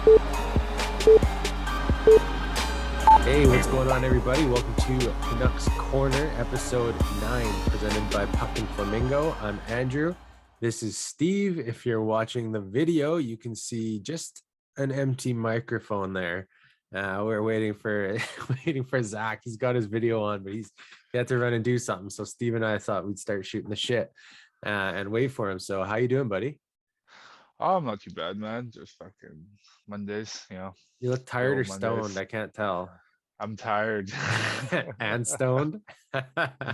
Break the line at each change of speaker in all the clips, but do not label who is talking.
Hey, what's going on, everybody? Welcome to Canucks Corner, episode 9, presented by Puck and Flamingo. I'm Andrew. This is Steve. If you're watching the video, you can see just an empty microphone there. We're waiting for Zach. He's got his video on, but he had to run and do something. So Steve and I thought we'd start shooting the shit and wait for him. So how you doing, buddy?
Oh, I'm not too bad, man. Just fucking Mondays,
You look tired or
Mondays.
stoned. I can't tell.
I'm tired.
And stoned?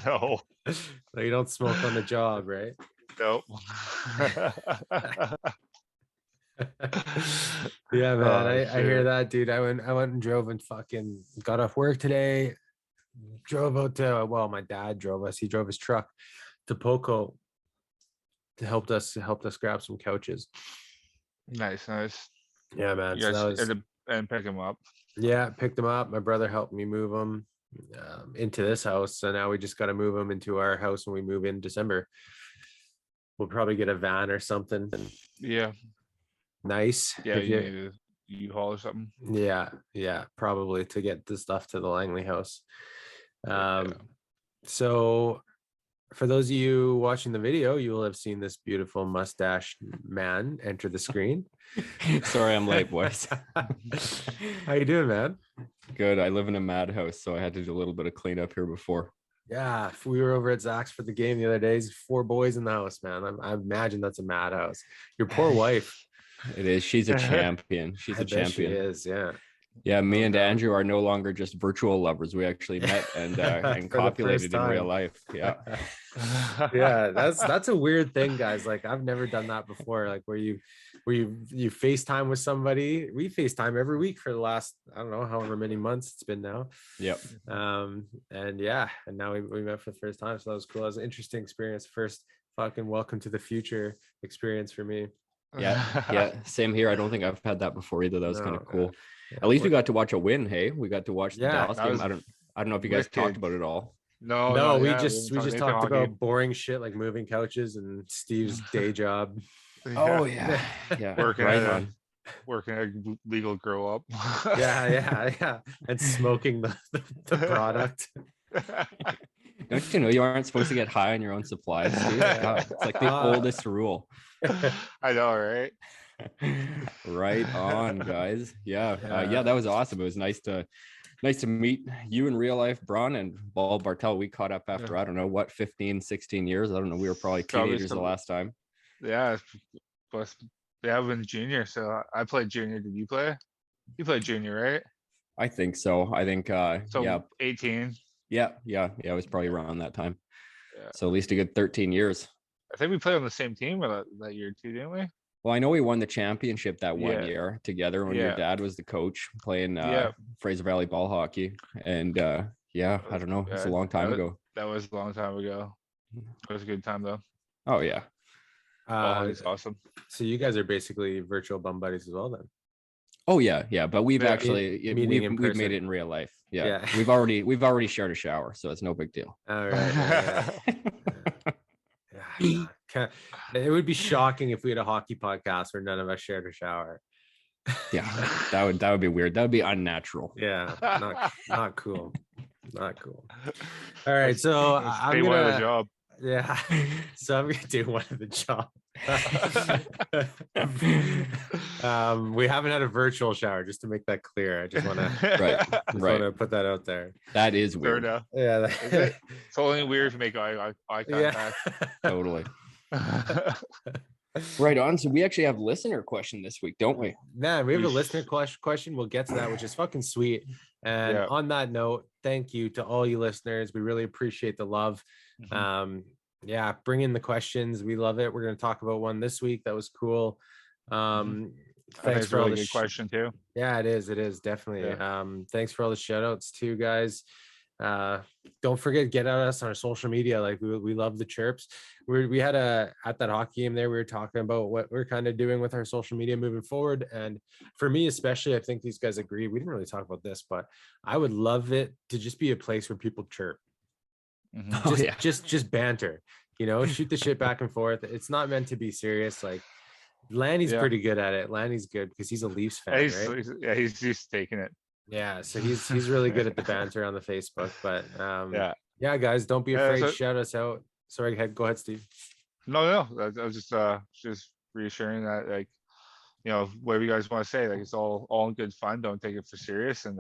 No.
So you don't smoke on the job, right?
Nope.
Yeah, man. I hear that, dude. I went and drove and fucking got off work today. Drove out to, well, my dad drove us. He drove his truck to Poco to help us grab some couches.
Nice.
Yeah, man.
You guys and pick him up.
Yeah, picked them up. My brother helped me move them into this house. So now we just got to move them into our house when we move in December. We'll probably get a van or something.
Yeah.
Nice.
Yeah, you need a U-Haul or something.
Yeah, probably to get the stuff to the Langley house. So for those of you watching the video, you will have seen this beautiful mustache man enter the screen.
Sorry, I'm late, boys.
How you doing, man?
Good. I live in a madhouse, so I had to do a little bit of cleanup here before.
Yeah, we were over at Zach's for the game the other day. 4 boys in the house, man. I imagine that's a madhouse. Your poor wife.
It is. She's a champion. She's a champion.
She is, yeah.
Yeah, me and Andrew are no longer just virtual lovers. We actually met and copulated in real life. Yeah.
Yeah, that's a weird thing, guys. Like, I've never done that before. Like where you FaceTime with somebody. We FaceTime every week for the last, I don't know, however many months it's been now.
Yep.
And now we met for the first time. So that was cool. That was an interesting experience. First fucking welcome to the future experience for me.
Yeah. Same here. I don't think I've had that before either. That was kind of cool. At least we got to watch a win. Hey, we got to watch the Dallas game. I don't know if you guys talked about it all.
No,
we just talked about boring shit like moving couches and Steve's day job.
Oh yeah.
Working a legal grow up.
yeah, and smoking the product.
Don't you know you aren't supposed to get high on your own supplies, dude? It's like the oldest rule.
I know, right?
Right on, guys. Yeah, that was awesome. It was nice to meet you in real life, Braun and Ball Bartel. We caught up after I don't know what 15 16 years. I don't know, we were probably teenagers the last time.
Yeah, but I've been junior, so I played junior. Did you play? You played junior, right?
I think so. I think
18.
Yeah, it was probably around that time. So at least a good 13 years.
I think we played on the same team that year too, didn't we?
Well, I know we won the championship that one year together when your dad was the coach playing Fraser Valley ball hockey. And I don't know. It's a long time ago.
That was a long time ago. It was a good time though.
Oh yeah.
It's awesome.
So you guys are basically virtual bum buddies as well then?
Oh yeah. But we've actually we've made it in real life. Yeah. We've already shared a shower, so it's no big deal.
All right. It would be shocking if we had a hockey podcast where none of us shared a shower.
Yeah, that would be weird. That would be unnatural.
Yeah, not cool. Not cool. All right, so I'm
gonna the job.
Yeah, so I'm gonna do one of the job. We haven't had a virtual shower, just to make that clear. I just want to want to put that out there.
That is weird.
Yeah,
it's only weird if you make eye contact.
Yeah.
Totally. Right on. So we actually have listener question this week, don't we?
Man, we have a listener question. We'll get to that, which is fucking sweet. And on that note, thank you to all you listeners. We really appreciate the love. Bring in the questions. We love it. We're going to talk about one this week that was cool. Thanks for all the
good question too.
Yeah, it is definitely. Thanks for all the shout outs too, guys. Don't forget, get at us on our social media. Like we love the chirps. We had at that hockey game there, we were talking about what we're kind of doing with our social media moving forward. And for me, especially, I think these guys agree. We didn't really talk about this, but I would love it to just be a place where people chirp. Just banter, shoot the shit back and forth. It's not meant to be serious. Like, Lanny's
Yeah.
pretty good at it. Lanny's good because he's a Leafs fan, right?
He's just taking it.
Yeah, so he's really good at the banter on the Facebook. But
Yeah.
guys, don't be
Yeah,
afraid.
so-
Shout us out. Sorry, go ahead, Steve.
No. I was just reassuring that, like, whatever you guys want to say, like, it's all in good fun. Don't take it for serious, and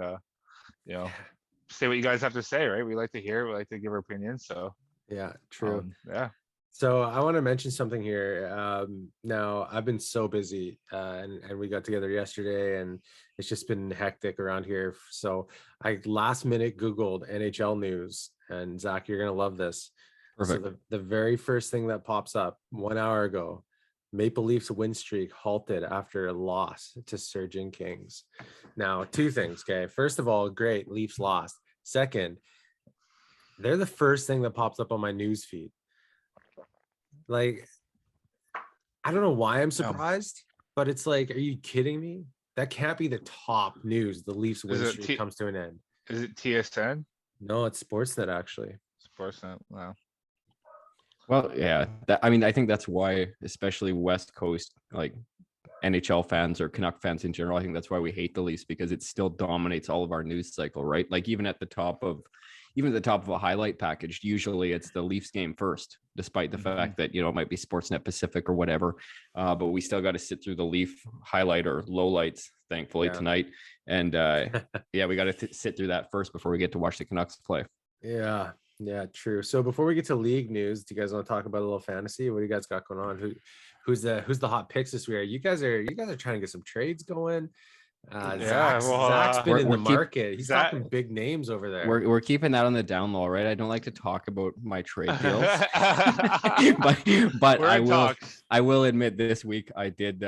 say what you guys have to say, right? We like to hear, we like to give our opinions. So
Yeah, true.
yeah.
So I want to mention something here. Now I've been so busy, and we got together yesterday, and it's just been hectic around here. So I last minute Googled NHL news, and Zach, you're gonna love this.
Perfect.
So the very first thing that pops up 1 hour ago, Maple Leafs win streak halted after a loss to Surging Kings. Now, two things. Okay, first of all, great, Leafs lost. Second, they're the first thing that pops up on my news feed. Like, I don't know why I'm surprised, but it's like, are you kidding me? That can't be the top news. The Leafs win streak comes to an end.
Is it TSN?
No, it's Sportsnet actually.
Sportsnet. Wow.
Well, yeah. I think that's why, especially West Coast, like NHL fans or Canuck fans in general, I think that's why we hate the Leafs, because it still dominates all of our news cycle, right? Like even at the top of a highlight package, usually it's the Leafs game first, despite the fact that, it might be Sportsnet Pacific or whatever. But we still got to sit through the Leaf highlight or lowlights, thankfully, tonight. And we got to sit through that first before we get to watch the Canucks play.
Yeah, true. So before we get to league news, do you guys want to talk about a little fantasy? What do you guys got going on? Who's the hot picks this year? You guys are trying to get some trades going. Zach's been in the market. He's talking big names over there.
We're keeping that on the down low, right? I don't like to talk about my trade deals, but I will admit this week I did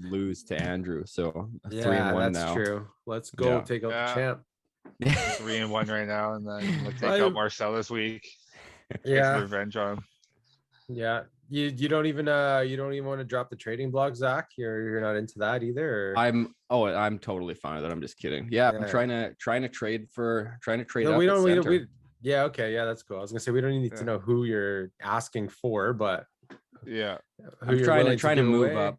lose to Andrew, so 3-1 now.
That's true. Let's go take out the champ.
3-1 right now, and then we'll take out Marcel this week.
Yeah,
revenge on him.
Yeah, you don't even want to drop the trading block, Zach. You're not into that either. Or?
I'm totally fine with it. I'm just kidding. Yeah, I'm trying to trade
No,
up
we don't.
Okay,
yeah, that's cool. I was gonna say we don't need to know who you're asking for, but
I'm trying to move up.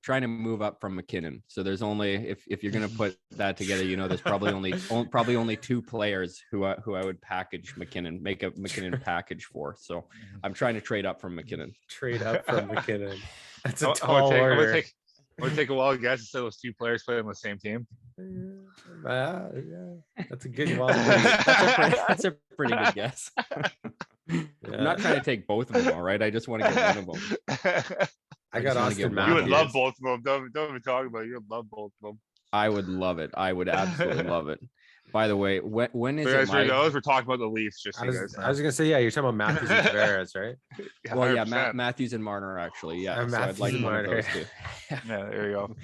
Trying to move up from McKinnon. So there's only if you're gonna put that together, there's probably only two players who I would package McKinnon, make a McKinnon package for. So I'm trying to trade up from McKinnon.
Trade up from McKinnon. That's a tall order.
I'm gonna take a wild guess and say those two players play on the same team.
Yeah, that's a good one.
That's a pretty good guess. I'm not trying to take both of them, all right? I just want to get one of them.
I got Austin Matthews.
You would love both of them. Don't even talk about it. You would love both of them.
I would love it. I would absolutely love it. By the way, when is it?
We're talking about the Leafs. Just
I was gonna say, you're talking about Matthews and Tavares, right?
Well, yeah, Matthews and Marner actually. Yeah, so I'd like one of those two.
Yeah, there you go.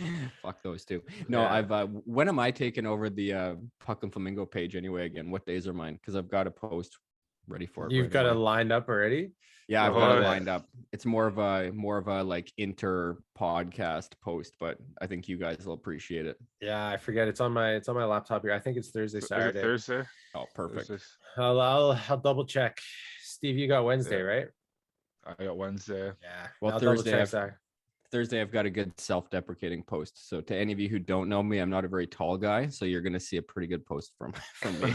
Fuck those two. No, I've. When am I taking over the Puck and Flamingo page anyway? Again, what days are mine? Because I've got a post ready for it.
You've got it lined up already.
Yeah, I've got it lined up. It's more of a like inter podcast post, but I think you guys will appreciate it.
Yeah, I forget. It's on my laptop here. I think it's Thursday, Saturday.
Thursday.
Oh, perfect.
I'll double check. Steve, you got Wednesday, right?
I got Wednesday.
Yeah.
Well, Thursday I've got a good self-deprecating post. So to any of you who don't know me, I'm not a very tall guy, so you're gonna see a pretty good post from me.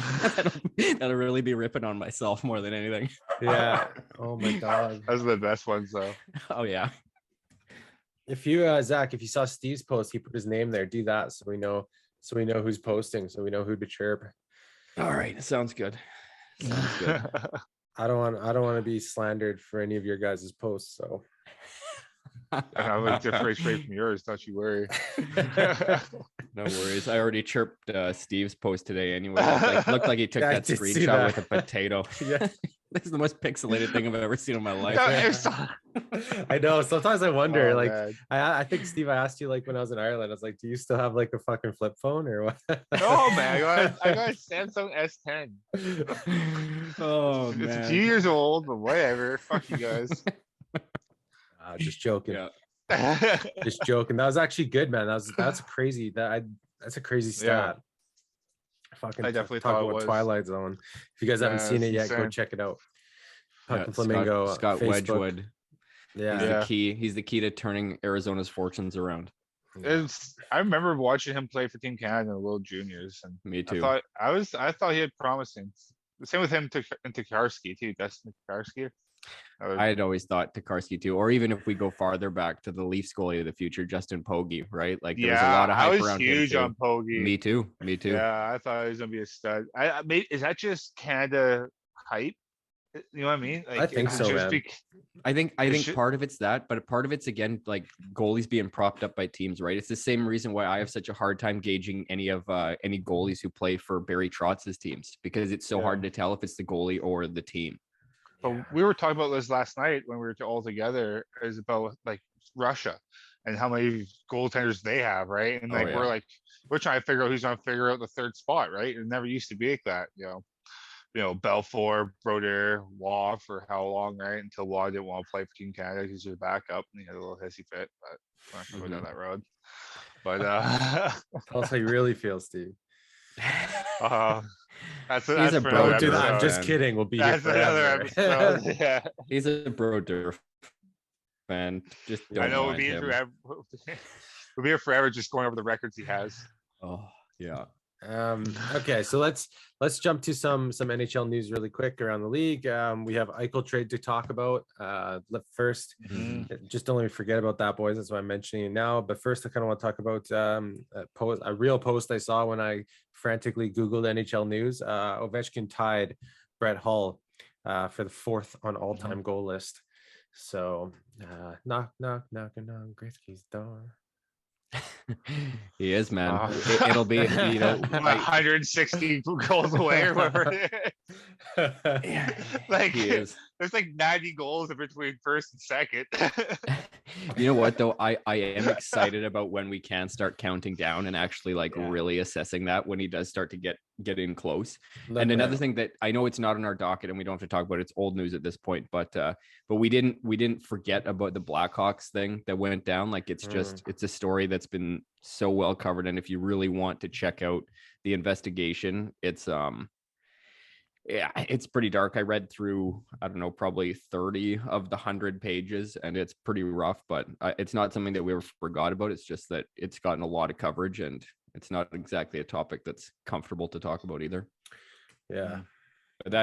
That'll really be ripping on myself more than anything.
Yeah. Oh my god.
Those are the best ones though.
Oh yeah.
If you Zach, if you saw Steve's post, he put his name there. Do that so we know who's posting, so we know who to chirp.
All right, sounds good. Sounds good.
I don't want to be slandered for any of your guys' posts, so
I would differentiate straight from yours. Don't you worry.
No worries. I already chirped Steve's post today anyway. Looked like he took that screenshot with a potato.
Yeah.
This is the most pixelated thing I've ever seen in my life.
I know. Sometimes I wonder. I think Steve, I asked you when I was in Ireland. I was like, "Do you still have a fucking flip phone or what?"
No, man. I got a Samsung S10.
Oh man,
it's a few years old, but whatever. Fuck you guys.
Just joking.
Yeah.
Just joking. That was actually good, man. That's crazy. That's a crazy stat.
I definitely
talk
thought
about
it was.
Twilight Zone. If you guys haven't seen it yet, go check it out. Puck and Flamingo.
Scott
Facebook.
Wedgwood.
Yeah.
He's the key. He's the key to turning Arizona's fortunes around.
I remember watching him play for Team Canada in the World Juniors, and
Me too.
I thought he had promising. The same with him and Tokarski too. Dustin Tokarski.
I had always thought Tokarski too, or even if we go farther back to the Leafs goalie of the future, Justin Pogge, right? Like there was a lot of
I
hype
was
around
huge
him too.
on Pogge.
Me too. Me too.
Yeah, I thought he was gonna be a stud. Is that just Canada hype? You know what I mean? Like,
I think
is it
so,
just
man.
I think
should-
part of it's that, but part of it's again like goalies being propped up by teams, right? It's the same reason why I have such a hard time gauging any goalies who play for Barry Trotz's teams, because it's so hard to tell if it's the goalie or the team.
But we were talking about this last night when we were all together, is about like Russia and how many goaltenders they have, right? And like we're trying to figure out who's gonna figure out the third spot, right? It never used to be like that, Belfour, Brodeur, Waugh for how long, right? Until Waugh didn't want to play for Team Canada because he was a backup and he had a little hissy fit, but we're not gonna go down that road. But
Tell us how you really feel, Steve.
that's
He's
that's
a
for
bro.
another
Do that. I'm
episode.
just kidding. We'll be here
That's another
forever.
episode. Yeah.
He's a Brodeur fan. Just don't
I know
mind him.
we'll be here forever just going over the records he has.
Oh yeah.
Okay, so let's jump to some NHL news really quick around the league. We have Eichel trade to talk about. First, just don't let me forget about that, boys. That's why I'm mentioning it now. But first, I kind of want to talk about a real post I saw when I frantically Googled NHL news. Ovechkin tied Brett Hull for the 4th on all-time goal list. So knock knock knocking on Gretzky's door.
He is, man. It'll be
160 goals away or whatever. Like
he is.
There's like 90 goals in between first and second.
You know what though? I am excited about when we can start counting down and actually really assessing that when he does start to get in close. And another thing that I know it's not on our docket and we don't have to talk about, it's old news at this point, but we didn't forget about the Blackhawks thing that went down. Like it's a story that's been so well covered. And if you really want to check out the investigation, it's it's pretty dark. I read through, I don't know, probably 30 of the 100 pages, and it's pretty rough, but it's not something that we ever forgot about. It's just that it's gotten a lot of coverage, and it's not exactly a topic that's comfortable to talk about either.
Yeah.
But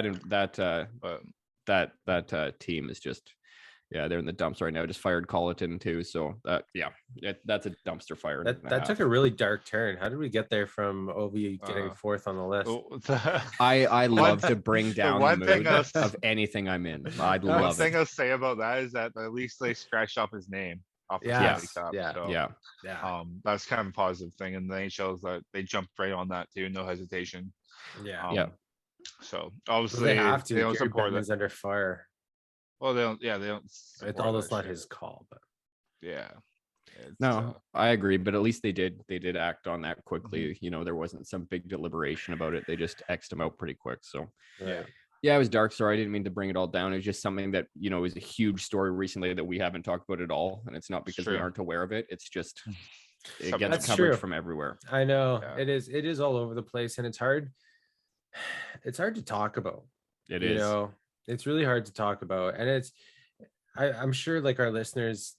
that team is just, they're in the dumps right now. Just fired Colleton too. So that's a dumpster fire.
That took a really dark turn. How did we get there from OV getting 4th on the list?
I love to bring down the mood of anything I'm in. I'd love it.
One thing I'll say about that is that at least they scratched off his name off the Cup.
Yeah.
That's kind of a positive thing. And the NHL is that they jumped right on that too, no hesitation. So obviously
they have to.
They don't
Gary
support
Bettman's
it.
under fire.
Well, they don't. Yeah, they don't.
Although it's not his call, but
I agree. But at least they did act on that quickly. There wasn't some big deliberation about it. They just X'd him out pretty quick. So it was dark. Sorry, I didn't mean to bring it all down. It was just something that is a huge story recently that we haven't talked about at all, and it's not because we aren't aware of it. It's just it gets coverage from everywhere.
I know it is. It is all over the place, and it's hard. It's hard to talk about.
It is.
It's really hard to talk about, and I'm sure like our listeners,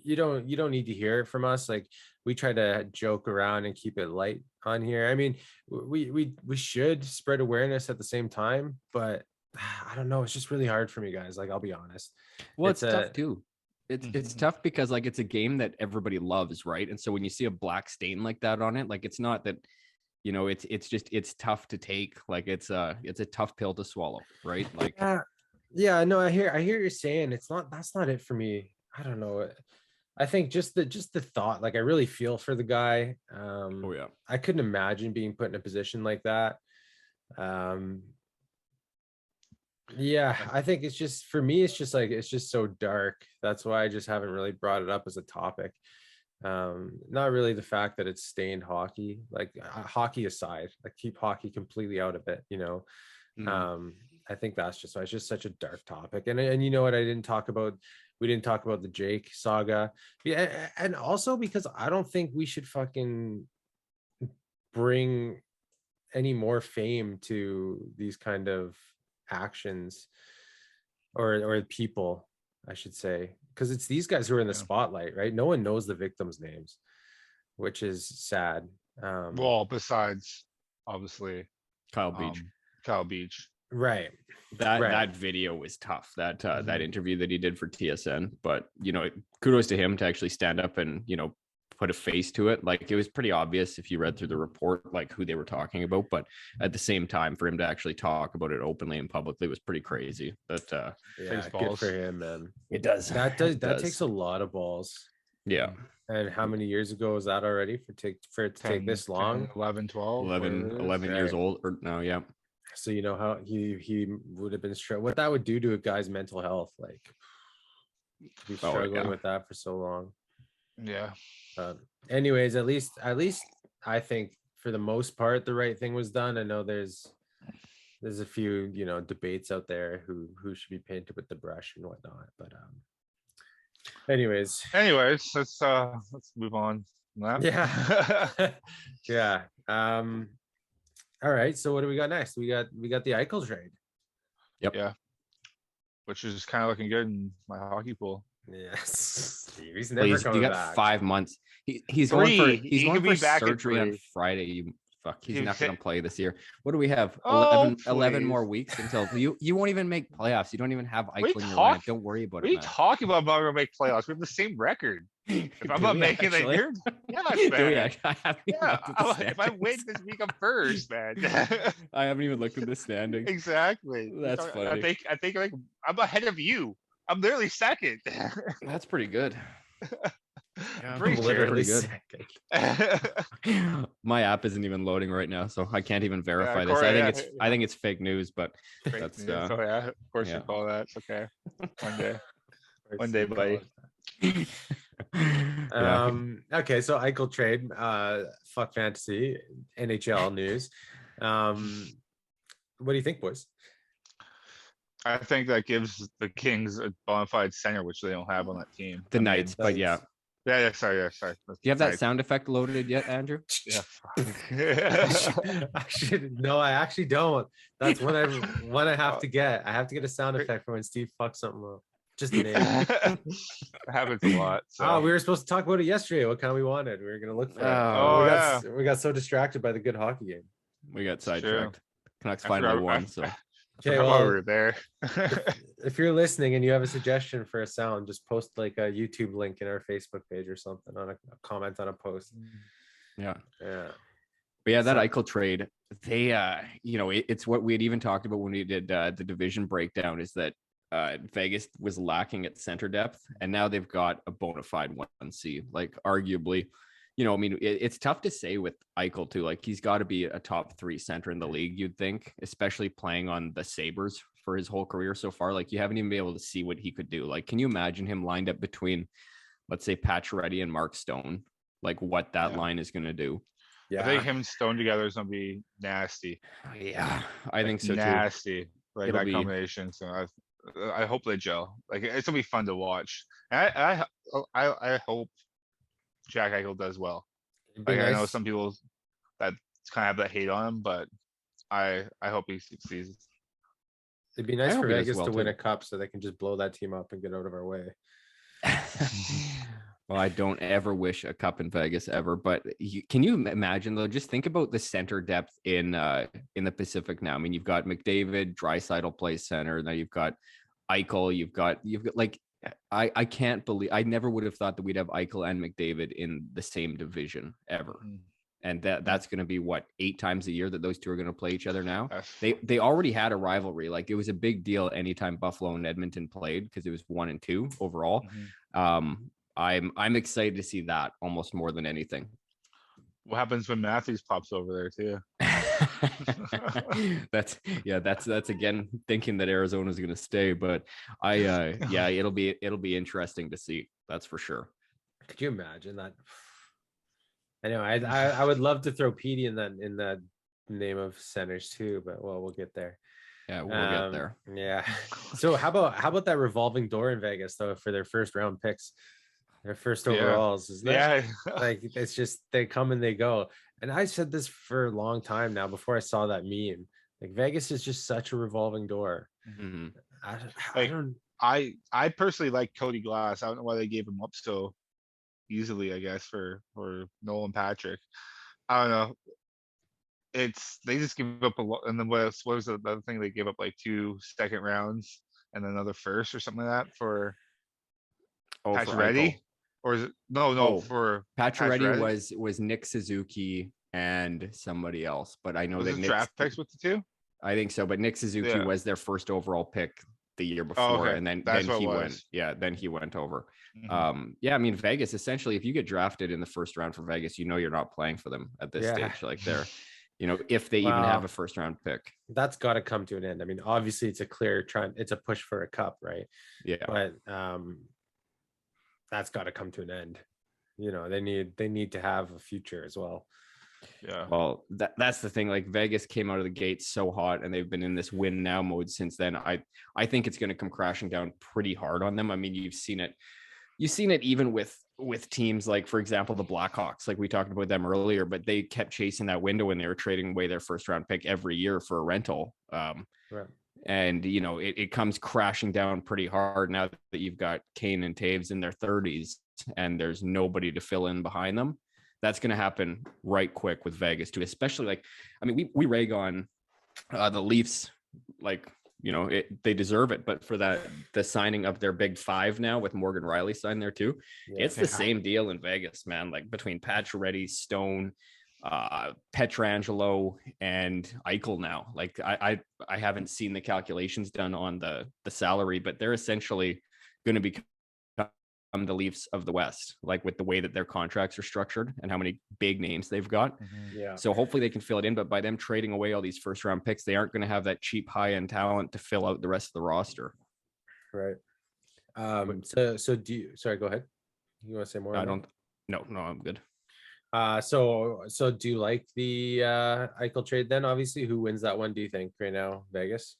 you don't need to hear it from us. Like we try to joke around and keep it light on here. I mean, we should spread awareness at the same time, but I don't know. It's just really hard for me, guys. Like I'll be honest.
Well, it's tough too. It's tough because like it's a game that everybody loves, right? And so when you see a black stain like that on it, like it's not that. It's tough to take. Like it's a tough pill to swallow, right? Like
no, I hear you're saying that's not it for me. I don't know. I think just the thought, like I really feel for the guy. I couldn't imagine being put in a position like that. I think it's just for me, it's just so dark. That's why I just haven't really brought it up as a topic. Not really the fact that it's stained hockey, like hockey aside, like keep hockey completely out of it, I think that's just why it's just such a dark topic. And you know what, we didn't talk about the Jake saga, and also because I don't think we should fucking bring any more fame to these kind of actions. or people, I should say, because it's these guys who are in the
Yeah.
spotlight, right? No one knows the victims' names, which is sad.
Well, besides obviously
Kyle Beach.
Kyle Beach.
Right.
That video was tough. That
Mhm.
interview that he did for TSN, but kudos to him to actually stand up and put a face to it. Like, it was pretty obvious if you read through the report, like, who they were talking about, but at the same time, for him to actually talk about it openly and publicly was pretty crazy. But
Yeah,
Takes
good
balls.
for him, man.
it does.
That takes a lot of balls.
Yeah.
And how many years ago was that already for it to take this long?
10, 11, 12.
11 years
Right.
old, or no, yeah.
So you know how he would have been what that would do to a guy's mental health, like to be struggling
yeah.
with that for so long.
Yeah.
Anyways, at least I think for the most part the right thing was done. I know there's a few debates out there who should be painted with the brush and whatnot, but anyways,
let's move on from that.
yeah. Yeah. All right, so what do we got next? We got the Eichel trade.
Yeah. Which is kind of looking good in my hockey pool.
Yes. He's never
Please,
coming
you got
back.
5 months. He's
Three.
going
He
for
could be back in
surgery on
3.
Friday. He's
He's
not going
hit-
to play this year. What do we have?
Oh,
11
please.
more weeks until you won't even make playoffs. You don't even have
We
Eichel in your
talk-
lineup. Don't worry about
What are
it,
you
man.
talking about? I'm not gonna make playoffs. We have the same record. If I'm
Do
not
we
making
actually?
it, yeah,
Do we
man.
actually? I haven't even
Yeah,
looked at the
if I win
standings.
this week, I'm first, man.
I haven't even looked at the standings.
Exactly.
That's
I
funny.
think like I'm ahead of you. I'm literally second.
That's pretty good.
I'm pretty sure.
Pretty good.
Yeah,
My app isn't even loading right now, so I can't even verify this.
Corey,
I think it's fake news, but
Fake
that's
news. Oh yeah, of course
yeah.
you call that. It's okay. One day, buddy.
Yeah.
Okay, so Eichel trade, fuck fantasy, NHL news. What do you think, boys?
I think that gives the Kings a bona fide center, which they don't have on that team.
The Knights, but yeah.
Yeah. Sorry.
Do you have that sound effect loaded yet, Andrew?
Yeah.
I should. No, I actually don't. That's when I have to get. I have to get a sound effect for when Steve fucks something up. Just a name.
It happens a lot. So.
Oh, we were supposed to talk about it yesterday. What kind we wanted. We were gonna look for it.
Oh,
we got so distracted by the good hockey game.
We got sidetracked. Canucks
I
finally
forgot-
won. So
Okay,
While
well,
we were there.
if you're listening and you have a suggestion for a sound, just post like a YouTube link in our Facebook page or something on a comment on a post.
yeah.
Yeah.
But yeah, that
So-
Eichel trade, they it's what we had even talked about when we did the division breakdown, is that Vegas was lacking at center depth, and now they've got a bona fide 1C. Like, arguably, it's tough to say with Eichel too. Like, he's got to be a top 3 center in the league, you'd think, especially playing on the Sabres for his whole career so far. Like, you haven't even been able to see what he could do. Like, can you imagine him lined up between, let's say, Pacioretty and Mark Stone? Like, what that line is going to do?
Yeah.
I think him and Stone together is gonna be nasty.
Yeah, I think so too.
Nasty, like
It'll
that
be-
combination. So I hope they gel. Like, it's gonna be fun to watch. And I hope Jack Eichel does well.
It'd be
Like, I know
nice-
some people that kind of have that hate on him, but I hope he succeeds.
It'd be nice
hope
for
he does
Vegas
well,
to win
too.
a cup so they can just blow that team up and get out of our way.
Well, I don't ever wish a cup in Vegas ever, but can you imagine though? Just think about the center depth in the Pacific now. I mean, you've got McDavid, Draisaitl plays center. Now you've got Eichel. You've got like, I can't believe, I never would have thought that we'd have Eichel and McDavid in the same division ever. And that's going to be what, 8 times a year that those two are going to play each other now. They already had a rivalry. Like, it was a big deal anytime Buffalo and Edmonton played, because it was 1 and 2 overall. I'm excited to see that almost more than anything.
What happens when Matthews pops over there too?
That's again thinking that Arizona's going to stay, but it'll be interesting to see. That's for sure.
Could you imagine that? I know I would love to throw Petey in that name of centers too, but well, we'll get there.
Yeah, we'll get there.
Yeah. So how about that revolving door in Vegas though for their first round picks, their first overalls? Isn't it?
Yeah.
Like, it's just they come and they go. And I said this for a long time now before I saw that meme. Like, Vegas is just such a revolving door.
Mhm.
I
Like,
don't.
I personally like Cody Glass. I don't know why they gave him up so easily, I guess, for Nolan Patrick. I don't know. It's they just give up a lot, and then what was the other thing? They gave up like 2 second rounds and another first or something like that for
Oh, for Eichel.
Pacioretty, or is it no
Oh,
for
Pacioretty
Pacioretty?
was Nick Suzuki and somebody else, but I know
Was
that
it draft picks with the two?
I think so, but Nick Suzuki
Yeah.
was their first overall pick the year
Oh,
before,
okay.
and then
That's
then
what
he
it
went.
was.
Yeah, then he went over.
Mhm.
Yeah, I mean Vegas. Essentially, if you get drafted in the first round for Vegas, you know you're not playing for them at this
Yeah.
stage. Like they're, if they even have
Well,
a first round pick.
that's got to come to an end. I mean, obviously, it's a clear trend. It's a push for a cup, right?
Yeah,
But that's got to come to an end. They need to have a future as well.
Yeah.
well, that's the thing. Like Vegas came out of the gate so hot, and they've been in this win now mode since then. I think it's going to come crashing down pretty hard on them. I mean, you've seen it even with teams like, for example, the Blackhawks. Like we talked about them earlier, but they kept chasing that window and they were trading away their first round pick every year for a rental.
Right.
And it comes crashing down pretty hard now that you've got Kane and Taves in their 30s and there's nobody to fill in behind them. That's going to happen right quick with Vegas too, especially like, I mean, we rag on the Leafs, like, they deserve it, but for the signing of their big five now with Morgan Riley signed there too, it's the same deal in Vegas, man. Like between Pacioretty, Stone, Petrangelo, and Eichel now. Like I haven't seen the calculations done on the salary, but they're essentially going to become the Leafs of the West, like with the way that their contracts are structured and how many big names they've got.
Yeah.
So hopefully they can fill it in, but by them trading away all these first round picks, they aren't going to have that cheap high end talent to fill out the rest of the roster.
Right. So do you, sorry, go ahead. You want to say more?
No, I'm good.
So do you like the Eichel trade then? Obviously, who wins that one, do you think, right now? Vegas?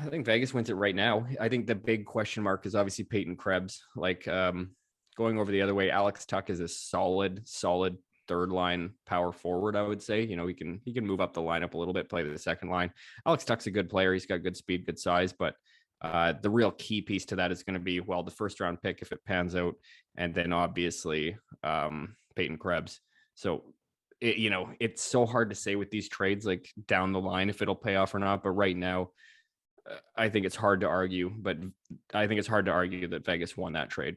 I think Vegas wins it right now. I think the big question mark is obviously Peyton Krebs. Like going over the other way, Alex Tuch is a solid third line power forward, I would say. He can move up the lineup a little bit, play the second line. Alex Tuch's a good player. He's got good speed, good size, but the real key piece to that is going to be, well, the first round pick if it pans out, and then obviously Peyton Krebs. So it's so hard to say with these trades, like down the line, if it'll pay off or not. But right now, I think it's hard to argue. But I think it's hard to argue that Vegas won that trade.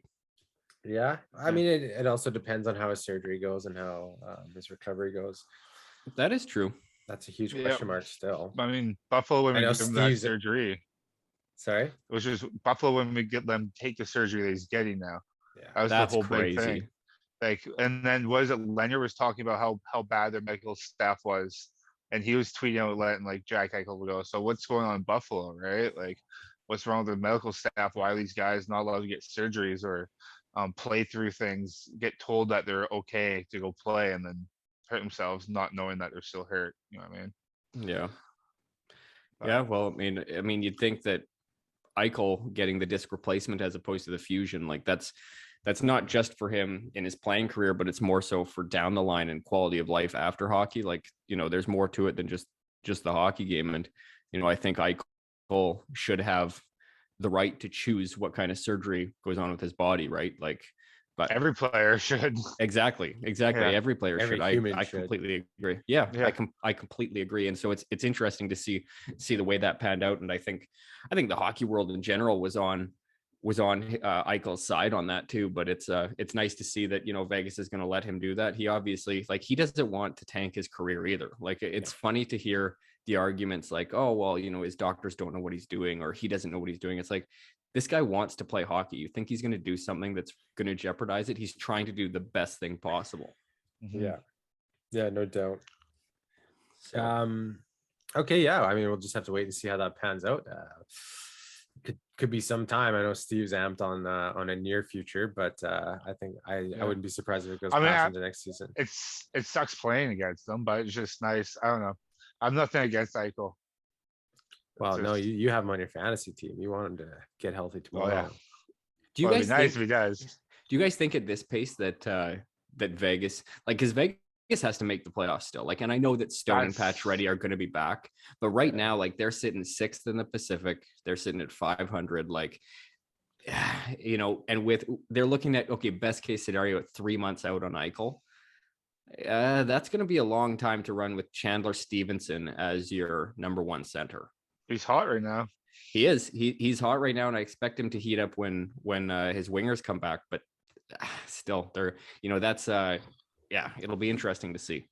Yeah, I mean, it also depends on how his surgery goes and how his recovery goes.
That is true.
That's a huge question mark still.
I mean, Buffalo, when we give him that
Steve's
surgery,
sorry,
it was just Buffalo when we get them take the surgery that he's getting now.
Yeah,
That was
that's
the whole
crazy.
big thing. Like, and then was it Lanier was talking about how bad their medical staff was, and he was tweeting out letting like Jack Eichel go. So what's going on in Buffalo, right? Like, what's wrong with the medical staff? Why are these guys not allowed to get surgeries or play through things? Get told that they're okay to go play, and then hurt themselves, not knowing that they're still hurt. You know what I mean?
Yeah. Yeah. Well, I mean, you'd think that Eichel getting the disc replacement as opposed to the fusion, like that's not just for him in his playing career, but it's more so for down the line and quality of life after hockey. Like, there's more to it than just the hockey game. And, I think Eichel should have the right to choose what kind of surgery goes on with his body, right? Like, but
every player should.
Exactly. Yeah. Every player should. I completely agree. Yeah. I completely agree. And so it's interesting to see the way that panned out. And I think the hockey world in general was on Eichel's side on that too. But it's nice to see that, Vegas is going to let him do that. He obviously, like, he doesn't want to tank his career either. Like, it's funny to hear the arguments like, oh, well, his doctors don't know what he's doing, or he doesn't know what he's doing. It's like, this guy wants to play hockey. You think he's going to do something that's going to jeopardize it? He's trying to do the best thing possible.
Mm-hmm. Yeah, no doubt.
So.
Okay, yeah. I mean, we'll just have to wait and see how that pans out. Could be some time. I know Steve's amped on a near future, but I think I wouldn't be surprised if it goes past into next season.
It sucks playing against them, but it's just nice. I don't know. I'm nothing against Eichel.
Well, no, you have him on your fantasy team. You want him to get healthy tomorrow.
Oh, yeah.
Do you guys
it'd be nice if he does?
Do you guys think at this pace that Vegas, like, because Vegas Vegas has to make the playoffs still. Like, and I know that Stone and Patch Ready are going to be back, but right now, like, they're sitting 6th in the Pacific. They're sitting at 500. Like, you know, and they're looking at, okay, best case scenario at 3 months out on Eichel. That's going to be a long time to run with Chandler Stevenson as your number 1 center.
He's hot right now.
He is. He's hot right now, and I expect him to heat up when his wingers come back. But still, they're, you know, that's it'll be interesting to see.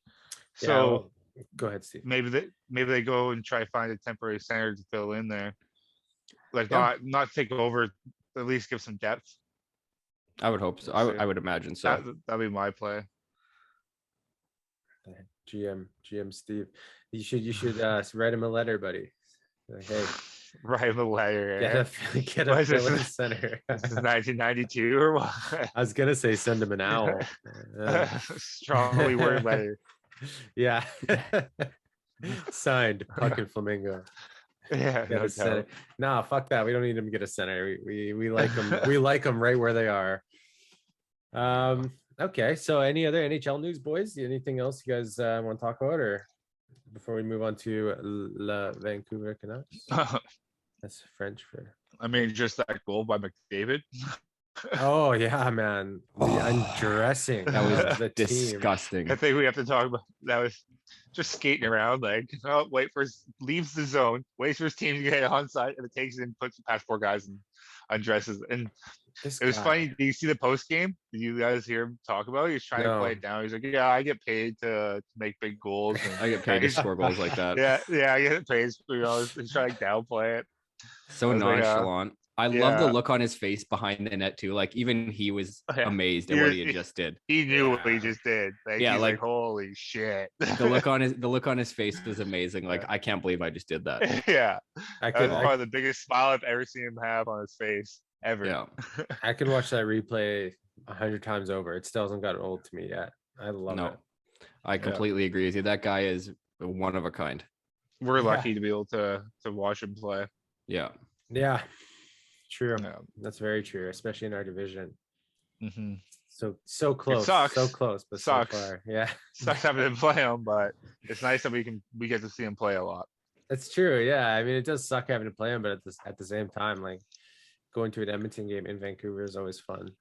So
go ahead, Steve.
Maybe they go and try to find a temporary center to fill in there, like not take over, at least give some depth.
I would hope so. I would imagine so.
That'd be my play.
GM Steve, you should write him a letter, buddy. Like, hey,
write him a letter.
Get a fill-in center.
This is 1992 or what?
I was gonna say send him an owl.
Strongly worded letter.
Yeah. Signed, fucking Flamingo.
Yeah,
no, fuck that. We don't need him to get a center. We like them. We like them right where they are. Okay, so any other NHL news, boys? Anything else you guys want to talk about, or before we move on to La Vancouver Canucks? That's French for.
I mean, just that goal by McDavid.
Oh yeah, man. The undressing.
That was disgusting.
I think we have to talk about that. Was just skating around, like, leaves the zone, waits for his team to get onside, and it takes it and puts it past 4 guys and undresses. And it was funny. Did you see the post game? Did you guys hear him talk about it? He's trying to play it down. He's like, yeah, I get paid to make big goals. And
I get paid to score goals like that.
Yeah, I get paid. He's trying to downplay it.
So nonchalant. I love the look on his face behind the net too. Like, even he was amazed at what he had just did.
He knew what he just did. Like, he's like, holy shit.
The look on his face was amazing. Like, I can't believe I just did that.
Yeah. That was probably the biggest smile I've ever seen him have on his face ever.
Yeah.
I could watch that replay 100 times over. It still hasn't gotten old to me yet. I love it.
I completely agree with you. That guy is one of a kind.
We're lucky to be able to watch him play.
Yeah.
Yeah. True. That's very true, especially in our division.
Mm-hmm.
So close.
It sucks.
So close, but
sucks.
So far. Yeah.
Sucks having to play him, but it's nice that we get to see him play a lot.
That's true. Yeah. I mean, it does suck having to play him, but at the same time, like, going to an Edmonton game in Vancouver is always fun.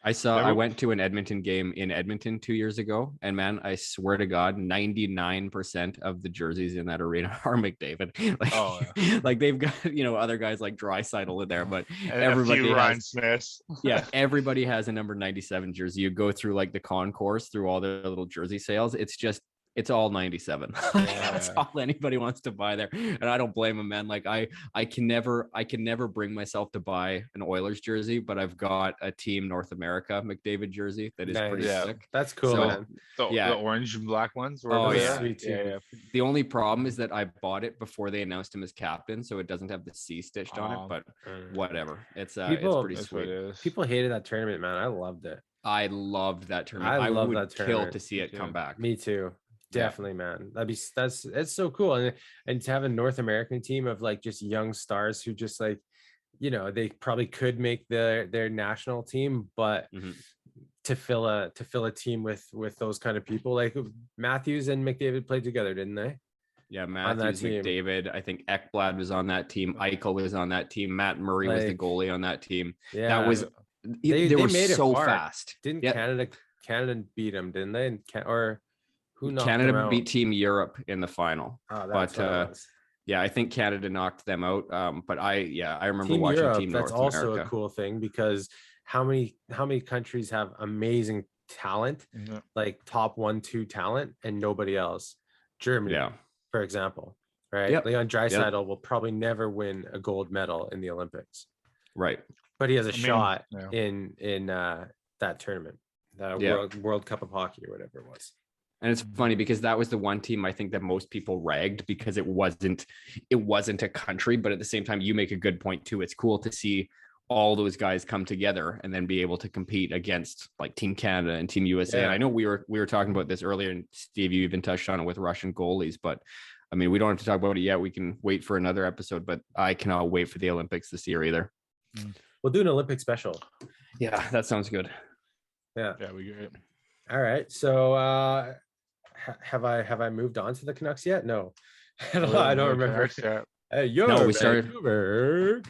I went to an Edmonton game in Edmonton 2 years ago, and man, I swear to God, 99% of the jerseys in that arena are McDavid. Like, like, they've got, you know, other guys like Draisaitl in there, but
and
everybody
Ryan Smiths.
Yeah, everybody has a number 97 jersey. You go through like the concourse through all their little jersey sales. It's all 97. That's all anybody wants to buy there. And I don't blame them, man. Like, I can never bring myself to buy an Oilers jersey, but I've got a Team North America McDavid jersey that is pretty sick.
That's cool, man.
The orange and black ones.
Sweet.
The only problem is that I bought it before they announced him as captain, so it doesn't have the C stitched on it, but whatever. It's pretty sweet. People
hated that tournament, man. I loved it.
I loved that tournament. I would kill to see it come back.
Me too. Definitely, man. It's so cool. And to have a North American team of like just young stars who just, like, you know, they probably could make their national team, but to fill a team with those kind of people, like Matthews and McDavid played together, didn't they?
Yeah, Matthews, McDavid. I think Ekblad was on that team. Eichel was on that team. Matt Murray was the goalie on that team.
Yeah,
that was they were
made
so
it far.
fast.
Didn't Canada beat them? Didn't they? Who knocked
Canada
them out?
beat Team Europe in the final.
But
I think Canada knocked them out. But I remember
Team
watching
Europe,
Team North
that's also
America.
a cool thing, because how many countries have amazing talent, like top 1-2 talent, and nobody else? Germany, for example, right?
Yep.
Leon Draisaitl will probably never win a gold medal in the Olympics,
right?
But he has a shot in that tournament, World Cup of Hockey or whatever it was.
And it's funny because that was the one team I think that most people ragged because it wasn't a country, but at the same time, you make a good point too. It's cool to see all those guys come together and then be able to compete against like Team Canada and Team USA. And I know we were talking about this earlier, and Steve, you even touched on it with Russian goalies, but I mean, we don't have to talk about it yet. We can wait for another episode, but I cannot wait for the Olympics this year either.
We'll do an Olympic special.
Yeah, that sounds good.
Yeah,
we get it.
All right. So have I moved on to the Canucks yet? No. I don't remember. Hey,
No, we started.
Vancouver.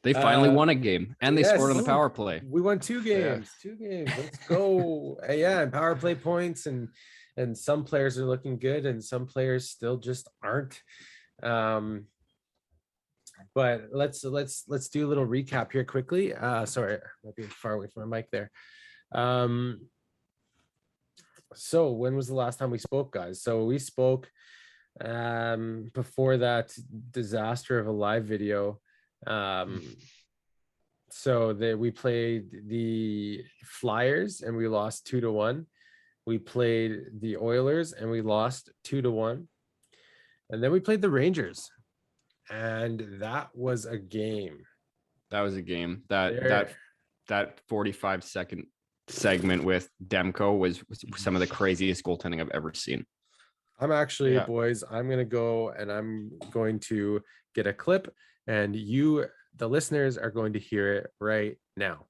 They finally won a game, and they scored on the power play.
We won 2 games. 2 games. Let's go. Yeah, and power play points, and some players are looking good, and some players still just aren't. But let's do a little recap here quickly. Sorry, might be far away from my mic there. So when was the last time we spoke, guys? So we spoke before that disaster of a live video. So we played the Flyers and we lost 2-1. We played the Oilers and we lost 2-1. And then we played the Rangers, and that was a game.
That was a game. That 45-second segment with Demko was some of the craziest goaltending I've ever seen.
I'm actually, boys, I'm going to go and I'm going to get a clip, and you, the listeners, are going to hear it right now.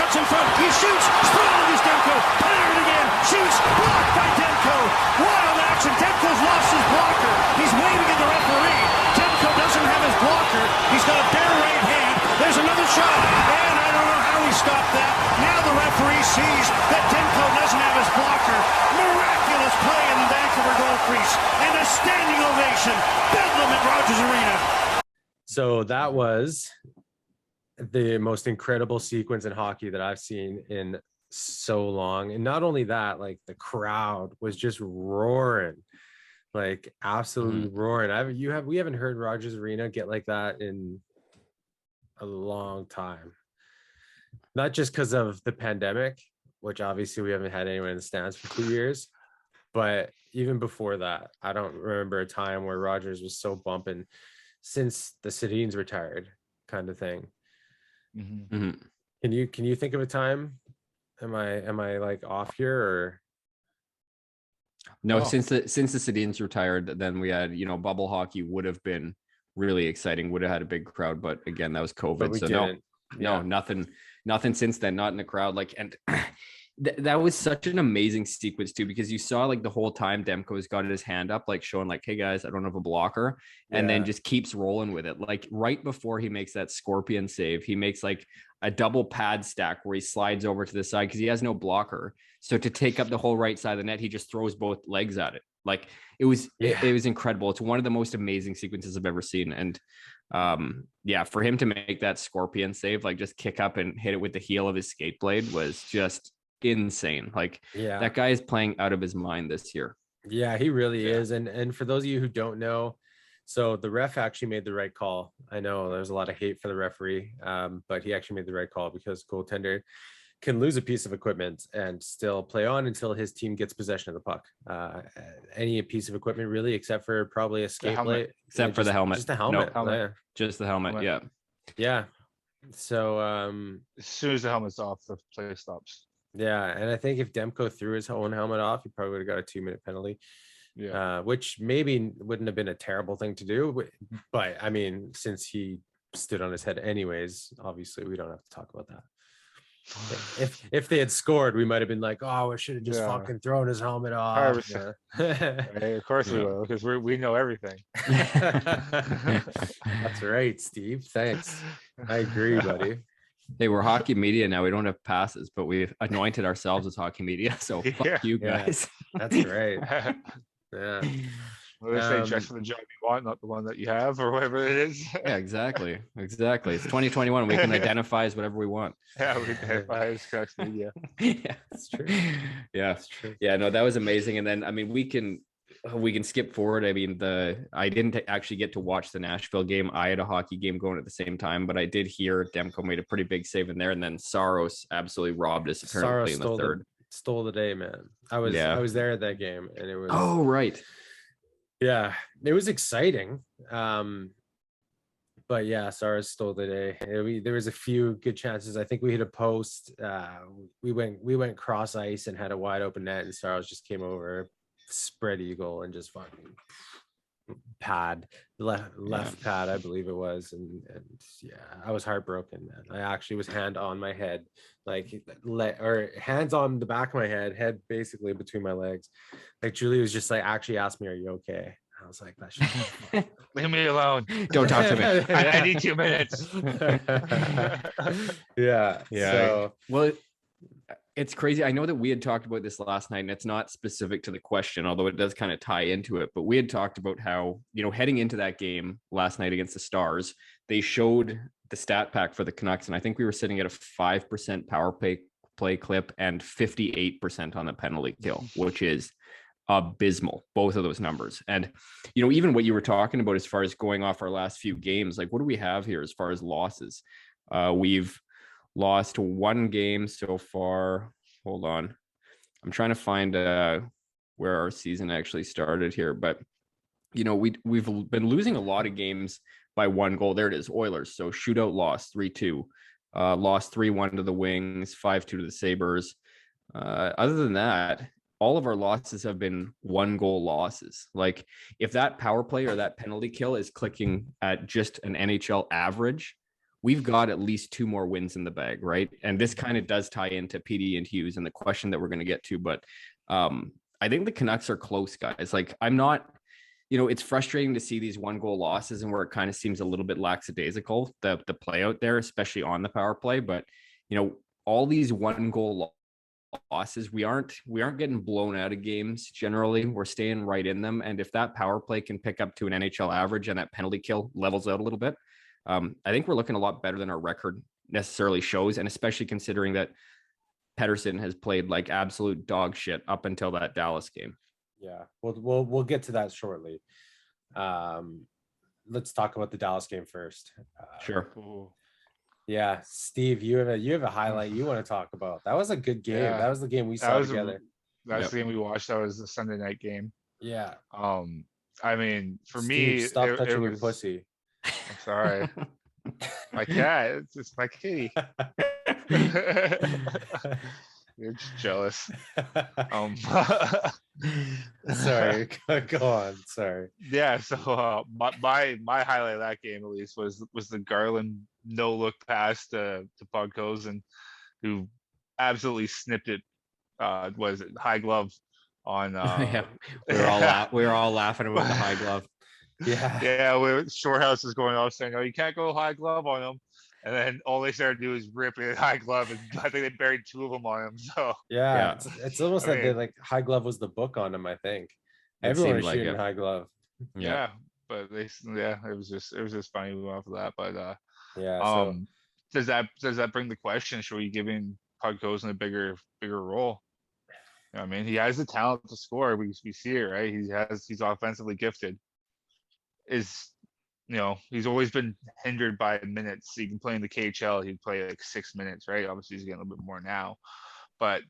In front, he shoots, sprawling is Demko, Panarin again, shoots, blocked by Demko, wild action, Demko's lost his blocker, he's waving at the referee, Demko doesn't have his blocker, he's got a bare right hand, there's another shot, and I don't know how he stopped that, now the referee sees that Demko doesn't have his blocker, miraculous play in the Vancouver goal crease, and a standing ovation, bedlam at Rogers Arena.
So that was the most incredible sequence in hockey that I've seen in so long. And not only that, like the crowd was just roaring, like absolutely roaring. We haven't heard Rogers Arena get like that in a long time. Not just because of the pandemic, which obviously we haven't had anyone in the stands for 2 years, but even before that, I don't remember a time where Rogers was so bumping since the Sedins retired, kind of thing.
Mm-hmm.
Can you think of a time? Am I like off here or
no? Since the Sedins retired, then we had, bubble hockey would have been really exciting, would have had a big crowd, but again, that was COVID. So nothing since then, not in the crowd. Like, and that was such an amazing sequence too, because you saw like the whole time Demko's got his hand up, like showing like, hey guys, I don't have a blocker, and then just keeps rolling with it. Like right before he makes that scorpion save, he makes like a double pad stack where he slides over to the side because he has no blocker. So to take up the whole right side of the net, he just throws both legs at it. Like it was incredible. It's one of the most amazing sequences I've ever seen. And for him to make that scorpion save, like just kick up and hit it with the heel of his skate blade, was just insane. Like that guy is playing out of his mind this year.
Yeah, he really is. And for those of you who don't know, so the ref actually made the right call. I know there's a lot of hate for the referee, but he actually made the right call, because goaltender can lose a piece of equipment and still play on until his team gets possession of the puck. Any piece of equipment really, except for probably a skate blade,
except for the helmet.
Just the helmet.
Just the helmet.
Yeah. So
as soon as the helmet's off, the play stops.
Yeah, and I think if Demko threw his own helmet off, he probably would have got a 2-minute penalty. Which maybe wouldn't have been a terrible thing to do, but I mean, since he stood on his head anyways, obviously we don't have to talk about that. If they had scored, we might have been like, oh, we should have just fucking thrown his helmet off.
Hey, of course we will, because we know everything.
That's right, Steve. Thanks. I agree, buddy.
Hey, we're hockey media now. We don't have passes, but we've anointed ourselves as hockey media. So fuck you guys.
That's right. Yeah.
Well, they say dress for the job you want, not the one that you have, or whatever it is.
Yeah, exactly. It's 2021. We can identify as whatever we want.
Yeah, we can identify as Canucks media.
Yeah,
that's true.
Yeah, that's true. Yeah, no, that was amazing. And then, I mean, we can skip forward. I mean, I didn't actually get to watch the Nashville game. I had a hockey game going at the same time, but I did hear Demko made a pretty big save in there, and then Saros absolutely robbed us apparently in the third.
Stole the day, man. I was there at that game, and it was
right.
Yeah, it was exciting. But yeah, Saros stole the day. There was a few good chances. I think we hit a post. We went cross ice and had a wide open net, and Saros just came over, spread eagle, and just fucking pad, left pad, I believe it was, and yeah, I was heartbroken, man. I actually was hand on my head, like or hands on the back of my head basically between my legs. Like Julie was just like, actually asked me, "Are you okay?" I was like, "That shit."
Leave me alone.
Don't talk to me.
I need 2 minutes.
Yeah.
Yeah.
So
Well, it's crazy. I know that we had talked about this last night, and it's not specific to the question, although it does kind of tie into it. But we had talked about how, heading into that game last night against the Stars, they showed the stat pack for the Canucks, and I think we were sitting at a 5% power play clip and 58% on the penalty kill, which is abysmal, both of those numbers. And even what you were talking about as far as going off our last few games, like what do we have here as far as losses? We've lost 1 game so far. Hold on, I'm trying to find where our season actually started here, but we've been losing a lot of games by 1 goal. There it is, Oilers. So shootout loss 3-2, lost 3-1 to the Wings, 5-2 to the Sabres. Other than that, all of our losses have been 1 goal losses. Like if that power play or that penalty kill is clicking at just an NHL average, we've got at least 2 more wins in the bag, right? And this kind of does tie into PD and Hughes and the question that we're going to get to. But I think the Canucks are close, guys. Like I'm not, it's frustrating to see these 1 goal losses and where it kind of seems a little bit lackadaisical, the play out there, especially on the power play. But, all these 1 goal losses, we aren't getting blown out of games. Generally, we're staying right in them. And if that power play can pick up to an NHL average and that penalty kill levels out a little bit, I think we're looking a lot better than our record necessarily shows. And especially considering that Pettersson has played like absolute dog shit up until that Dallas game.
Yeah, we'll get to that shortly. Let's talk about the Dallas game first.
Sure.
Yeah, Steve, you have a highlight you want to talk about. That was a good game.
Yeah.
That was the game we saw together.
That's the game we watched. That was the Sunday night game.
Yeah.
I mean, for
Steve,
me,
stop touching your pussy.
I'm sorry. My cat. It's my kitty. You're just jealous.
Sorry, go on. Sorry.
Yeah. So my highlight of that game at least was the Garland no look pass to Podkolzin, who absolutely snipped it. Was it high glove on?
Yeah, we were all laughing about the high glove.
Yeah.
Shorehouse is going off saying, "Oh, you can't go high glove on him." And then all they started to do is rip it high glove, and I think they buried 2 of them on him. So
yeah. It's almost like like high glove was the book on him. I think everyone was shooting high glove.
Yeah, but it was just funny off of that. But
yeah. So
does that bring the question? Should we give him Podkolzin a bigger role? I mean, he has the talent to score. We see it, right? He's offensively gifted. He's always been hindered by minutes. He can play in the KHL. He'd play like 6 minutes, right? Obviously, he's getting a little bit more now. But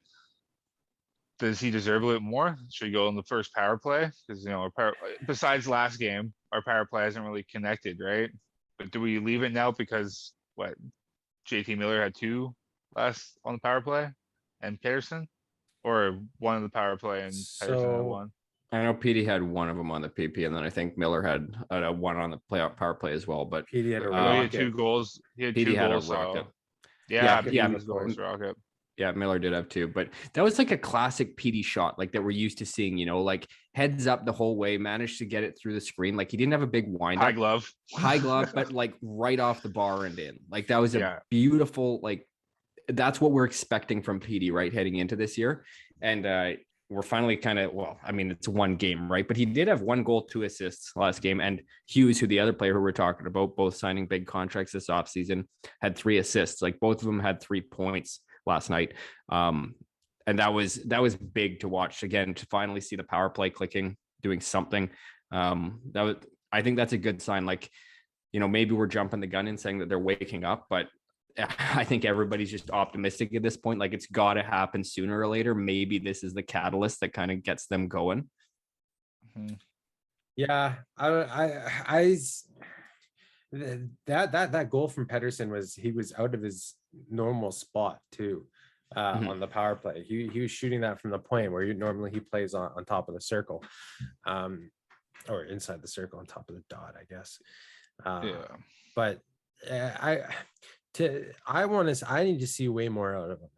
does he deserve a little bit more? Should he go in the first power play? Because, besides last game, our power play hasn't really connected, right? But do we leave it now because, JT Miller had 2 last on the power play and Pettersson? Or 1 on the power play and Pettersson had 1?
I know PD had 1 of them on the PP, and then I think Miller had a 1 on the power play as well. But
PD had
he had 2 goals. He had
PD
2
had
goals.
A rocket.
Rocket.
Yeah, Miller did have 2, but that was like a classic PD shot, like that we're used to seeing. Like heads up the whole way, managed to get it through the screen. Like he didn't have a big wind up, high glove, but like right off the bar and in. Like that was a beautiful. Like that's what we're expecting from PD, right, heading into this year, and we're finally kind of, it's 1 game, right? But he did have 1 goal, 2 assists last game. And Hughes, who the other player who we're talking about, both signing big contracts this offseason, had 3 assists. Like both of them had 3 points last night. And that was big to watch again, to finally see the power play clicking, doing something. I think that's a good sign. Like, maybe we're jumping the gun and saying that they're waking up, but I think everybody's just optimistic at this point. Like it's got to happen sooner or later. Maybe this is the catalyst that kind of gets them going.
Yeah, that goal from Pettersson he was out of his normal spot too, on the power play. He was shooting that from the point where normally he plays on top of the circle. or inside the circle on top of the dot, I guess.
Yeah.
But I need to see way more out of him.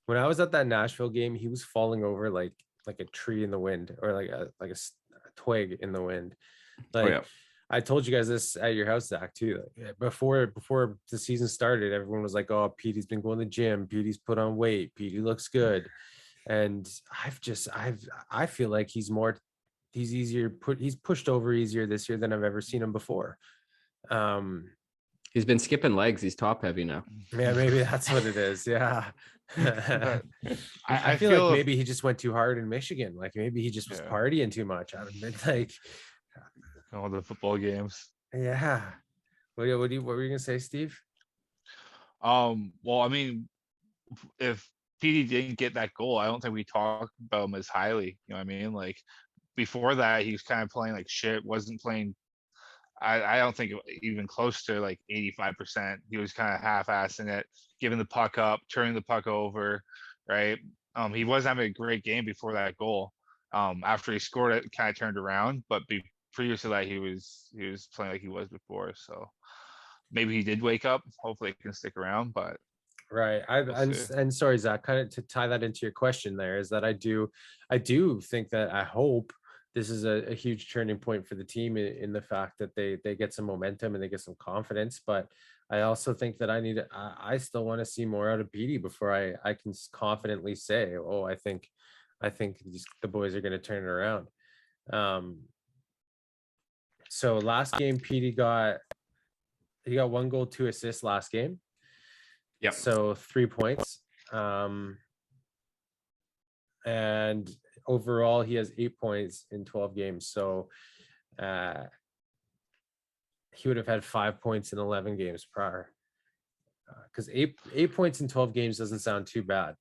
When I was at that Nashville game, he was falling over like a tree in the wind, or like a twig in the wind. Like,
yeah.
I told you guys this at your house, Zach, too. Like, before the season started, everyone was like, "Oh, Petey's been going to the gym. Petey's put on weight. Petey looks good." And I feel like he's pushed over easier this year than I've ever seen him before.
He's been skipping legs. He's top heavy now.
Yeah, maybe that's what it is. Yeah. I feel like maybe he just went too hard in Michigan. Like maybe he just was partying too much. I don't know, like
all the football games.
Yeah. What were you gonna say, Steve?
Well, I mean, if PD didn't get that goal, I don't think we talked about him as highly. You know what I mean? Like before that, he was kind of playing like shit. Wasn't playing. I don't think even close to like 85%. He was kind of half-assing it, giving the puck up, turning the puck over, right? He wasn't having a great game before that goal. After he scored it kind of turned around, but previous to that, he was playing like he was before. So maybe he did wake up. Hopefully, it can stick around. But
right, and sorry, Zach, kind of to tie that into your question, there is that I do think that I hope this is a huge turning point for the team in the fact that they get some momentum and they get some confidence. But I also think that I still want to see more out of Petey before I can confidently say, oh, I think the boys are going to turn it around. So last game, Petey got 1 goal, 2 assists last game.
Yeah.
So 3 points. And overall, he has 8 points in 12 games. So he would have had 5 points in 11 games prior. Because 8 points in 12 games doesn't sound too bad.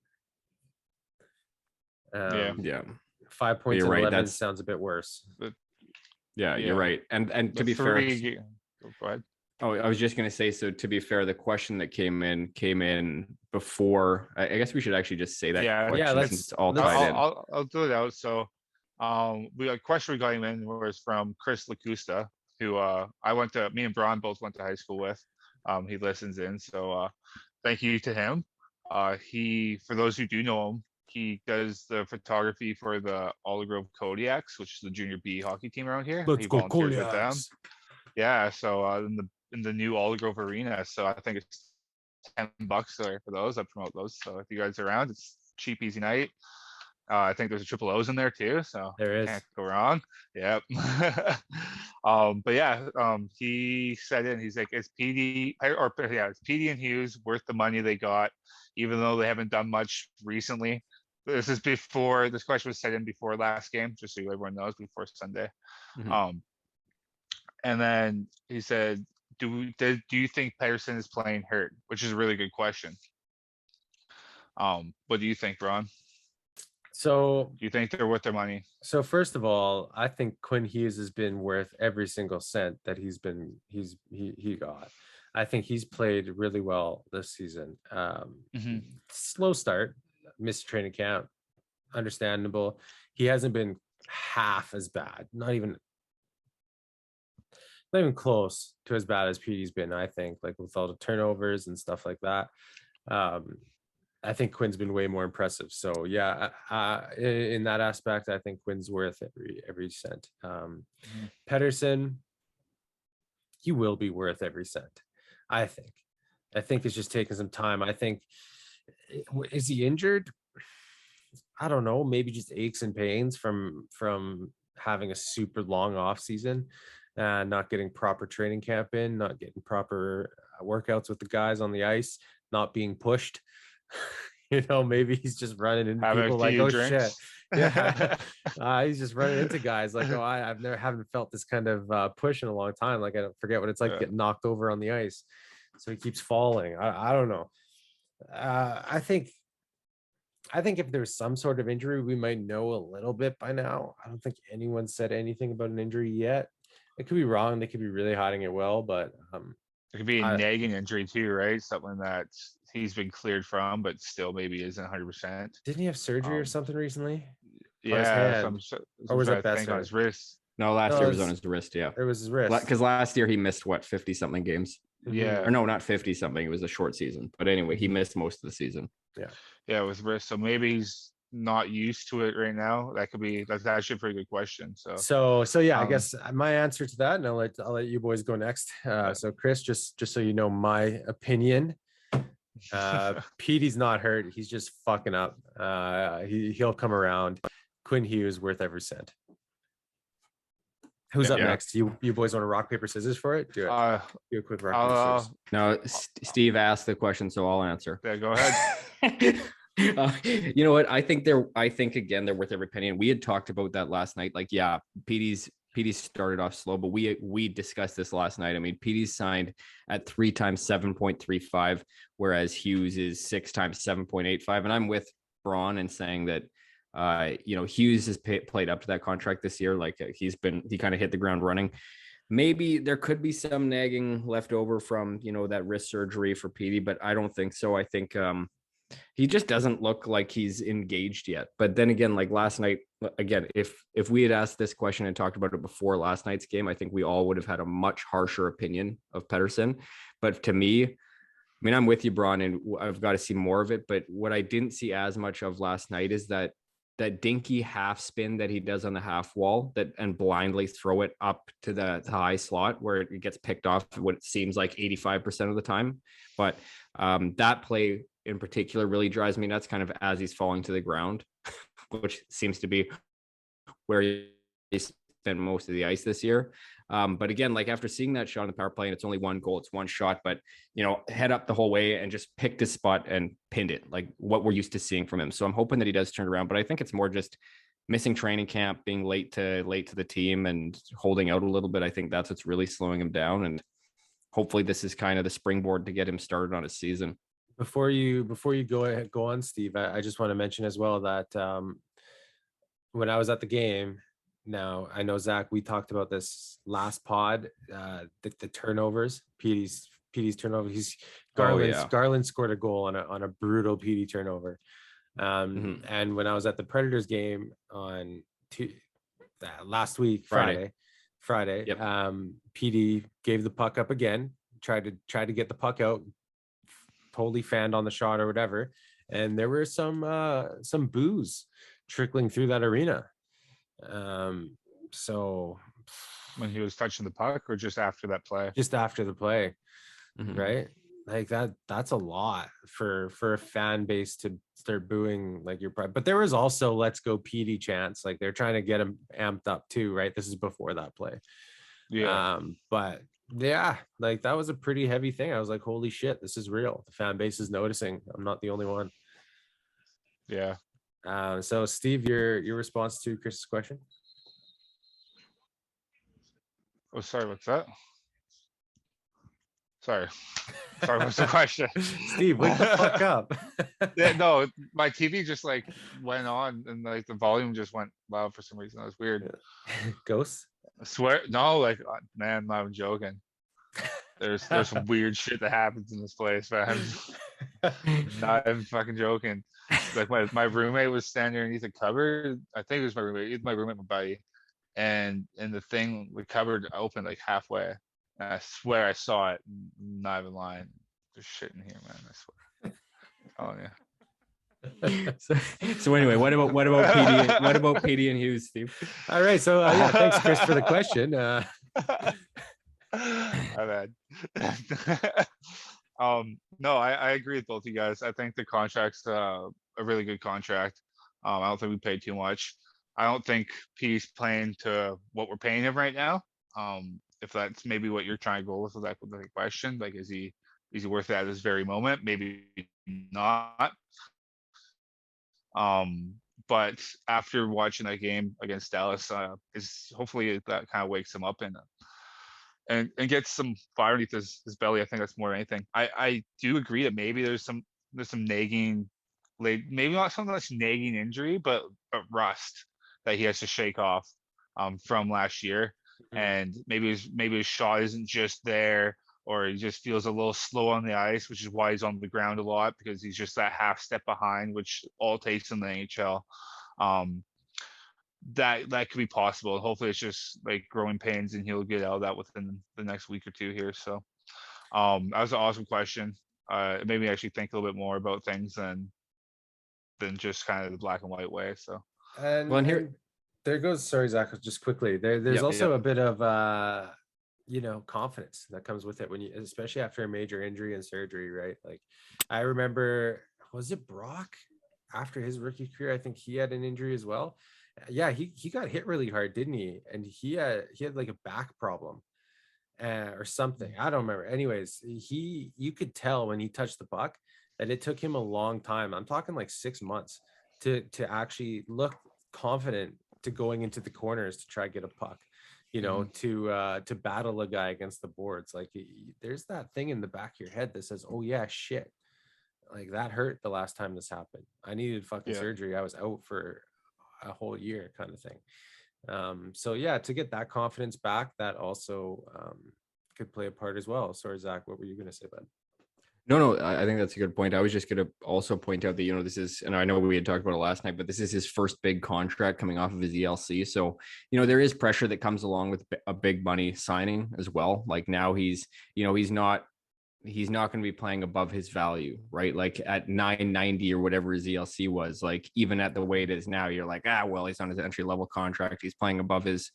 Yeah.
5 points in 11 sounds a bit worse.
Yeah, you're right. And to be fair,
go ahead.
Oh, I was just going to say, so to be fair, the question that came in before, I guess we should actually just say that.
Let's
all tied in.
I'll do it out. So a question we got him in was from Chris Lacusta, who me and Braun both went to high school with. He listens in. So thank you to him. For those who do know him, he does the photography for the Olive Grove Kodiaks, which is the junior B hockey team around here.
Let's go
volunteers with them. Yeah, so in the new Olive Grove Arena. So I think it's $10 there for those. I promote those. So if you guys are around, it's cheap, easy night. I think there's a triple O's in there too. So
there is.
Can't go wrong. Yep. But yeah, he said it. He's like, it's PD and Hughes worth the money they got, even though they haven't done much recently. This question was set in before last game, just so everyone knows, before Sunday.
Mm-hmm.
And then he said, do you think Pedersen is playing hurt? Which is a really good question. What do you think, Ron?
So
do you think they're worth their money?
So first of all, I think Quinn Hughes has been worth every single cent that he got. I think he's played really well this season. Slow start, missed training camp, understandable. He hasn't been half as bad, not even close to as bad as Petey's been, I think, like with all the turnovers and stuff like that. I think Quinn's been way more impressive. So yeah, in that aspect, I think Quinn's worth every cent. Pedersen, he will be worth every cent. I think it's just taking some time. I think, is he injured? I don't know. Maybe just aches and pains from having a super long off season. Not getting proper training camp in, not getting proper workouts with the guys on the ice, not being pushed. Maybe he's just running into people like, oh shit. Yeah. He's just running into guys like, oh, haven't felt this kind of push in a long time. Like, I don't forget what it's like to get knocked over on the ice. So he keeps falling. I don't know. I think if there's some sort of injury, we might know a little bit by now. I don't think anyone said anything about an injury yet. It could be wrong. They could be really hiding it well, but
it could be a nagging injury too, right? Something that he's been cleared from, but still maybe isn't 100%.
Didn't he have surgery or something recently?
Yeah,
or was that best
on his wrist?
No, last
No,
year was on his wrist. Yeah,
it was his wrist.
because last year he missed what 50 something games.
Yeah.
Or no, not 50 something. It was a short season. But anyway, he missed most of the season.
Yeah, with wrist. So maybe he's not used to it right now. That's actually a pretty good question.
So yeah, I
Um,
guess my answer to that, and I'll let you boys go next. So Chris, just so you know my opinion, Petey's not hurt. He's just fucking up. He'll come around. Quinn Hughes worth every cent. Who's up next? You boys want to rock paper scissors for it? Do it. Do a quick rock paper scissors.
No, Steve asked the question, so I'll answer.
Yeah, go ahead.
You know what? I think again they're worth every penny. And we had talked about that last night. Like, yeah, Petey's started off slow, but we discussed this last night. I mean, Petey's signed at 3 times 7.35, whereas Hughes is 6 times 7.85. And I'm with Braun in saying that Hughes has played up to that contract this year. Like he kind of hit the ground running. Maybe there could be some nagging left over from, that wrist surgery for Petey, but I don't think so. I think he just doesn't look like he's engaged yet. But then again, like last night, again, if we had asked this question and talked about it before last night's game, I think we all would have had a much harsher opinion of Pettersson. But to me, I mean, I'm with you, Braun, and I've got to see more of it. But what I didn't see as much of last night is that dinky half spin that he does on the half wall and blindly throw it up to the high slot where it gets picked off what it seems like 85% of the time. But that play in particular really drives me nuts, kind of as he's falling to the ground, which seems to be where he spent most of the ice this year. But again, like after seeing that shot on the power play, and it's only one goal, it's one shot, but head up the whole way and just picked his spot and pinned it, like what we're used to seeing from him. So I'm hoping that he does turn around, but I think it's more just missing training camp, being late to the team and holding out a little bit. I think that's what's really slowing him down. And hopefully this is kind of the springboard to get him started on his season.
Before you go on, Steve, I just want to mention as well that when I was at the game, now I know Zach, we talked about this last pod, the turnovers, Petey's turnover. Garland scored a goal on a brutal Petey turnover. And when I was at the Predators game on last week, Friday, yep. Petey gave the puck up again, tried to get the puck out, totally fanned on the shot or whatever, and there were some boos trickling through that arena. So
when he was touching the puck, or just after that play?
Just after the play, right? Like that's a lot for a fan base to start booing like your pride. But there was also "Let's go Petey" chants, like they're trying to get him amped up too, right? This is before that play.
Yeah.
But yeah, like that was a pretty heavy thing. I was like, holy shit, this is real. The fan base is noticing. I'm not the only one.
Yeah.
So Steve, your response to Chris's question?
Oh, sorry, what's that? Sorry, what's the question?
Steve, wake the fuck up.
Yeah, no, my TV just like went on and like the volume just went loud for some reason. That was weird.
Ghosts?
I swear, no, like man, I'm joking. There's some weird shit that happens in this place, man. Not even fucking joking. Like my roommate was standing underneath a cupboard. I think it was my roommate, my buddy, and the thing, the cupboard opened like halfway. And I swear I saw it. Not even lying. There's shit in here, man. I swear. I'm telling you.
So anyway, what about PD? What about PD and Hughes, Steve?
All right, so yeah, thanks, Chris, for the question.
My bad. No, I agree with both of you guys. I think the contract's a really good contract. I don't think we paid too much. I don't think PD's playing to what we're paying him right now. If that's maybe what you're trying to go with the question, like is he worth it at this very moment? Maybe not. But after watching that game against Dallas, is hopefully that kind of wakes him up and gets some fire underneath his belly. I think that's more than anything. I do agree that maybe there's some nagging, maybe not something that's nagging injury, but rust that he has to shake off from last year. And maybe his shot isn't just there, or he just feels a little slow on the ice, which is why he's on the ground a lot, because he's just that half step behind, which all takes in the NHL. that could be possible. Hopefully it's just like growing pains and he'll get out of that within the next week or two here. So that was an awesome question. It made me actually think a little bit more about things than just kind of the black and white way. So
And,
Well, and here-
and there goes, sorry, Zach, just quickly. There's
Yep,
also
yep.
a bit of confidence that comes with it when you, especially after a major injury and surgery, right? Like I remember, was it Brock after his rookie career? I think he had an injury as well. Yeah, he got hit really hard, didn't he? And he had like a back problem or something. I don't remember. Anyways, you could tell when he touched the puck that it took him a long time. I'm talking like 6 months to actually look confident to going into the corners to try to get a puck, to battle a guy against the boards. Like there's that thing in the back of your head that says, oh yeah, shit, like that hurt the last time this happened. I needed fucking surgery. I was out for a whole year kind of thing. So yeah, to get that confidence back, that also could play a part as well. Sorry, Zach, what were you going to say, bud?
No, I think that's a good point. I was just going to also point out that, this is, and I know we had talked about it last night, but this is his first big contract coming off of his ELC. So, there is pressure that comes along with a big money signing as well. Like now he's not going to be playing above his value, right? Like at 990 or whatever his ELC was, like even at the way it is now, you're like, well, he's on his entry level contract. He's playing above his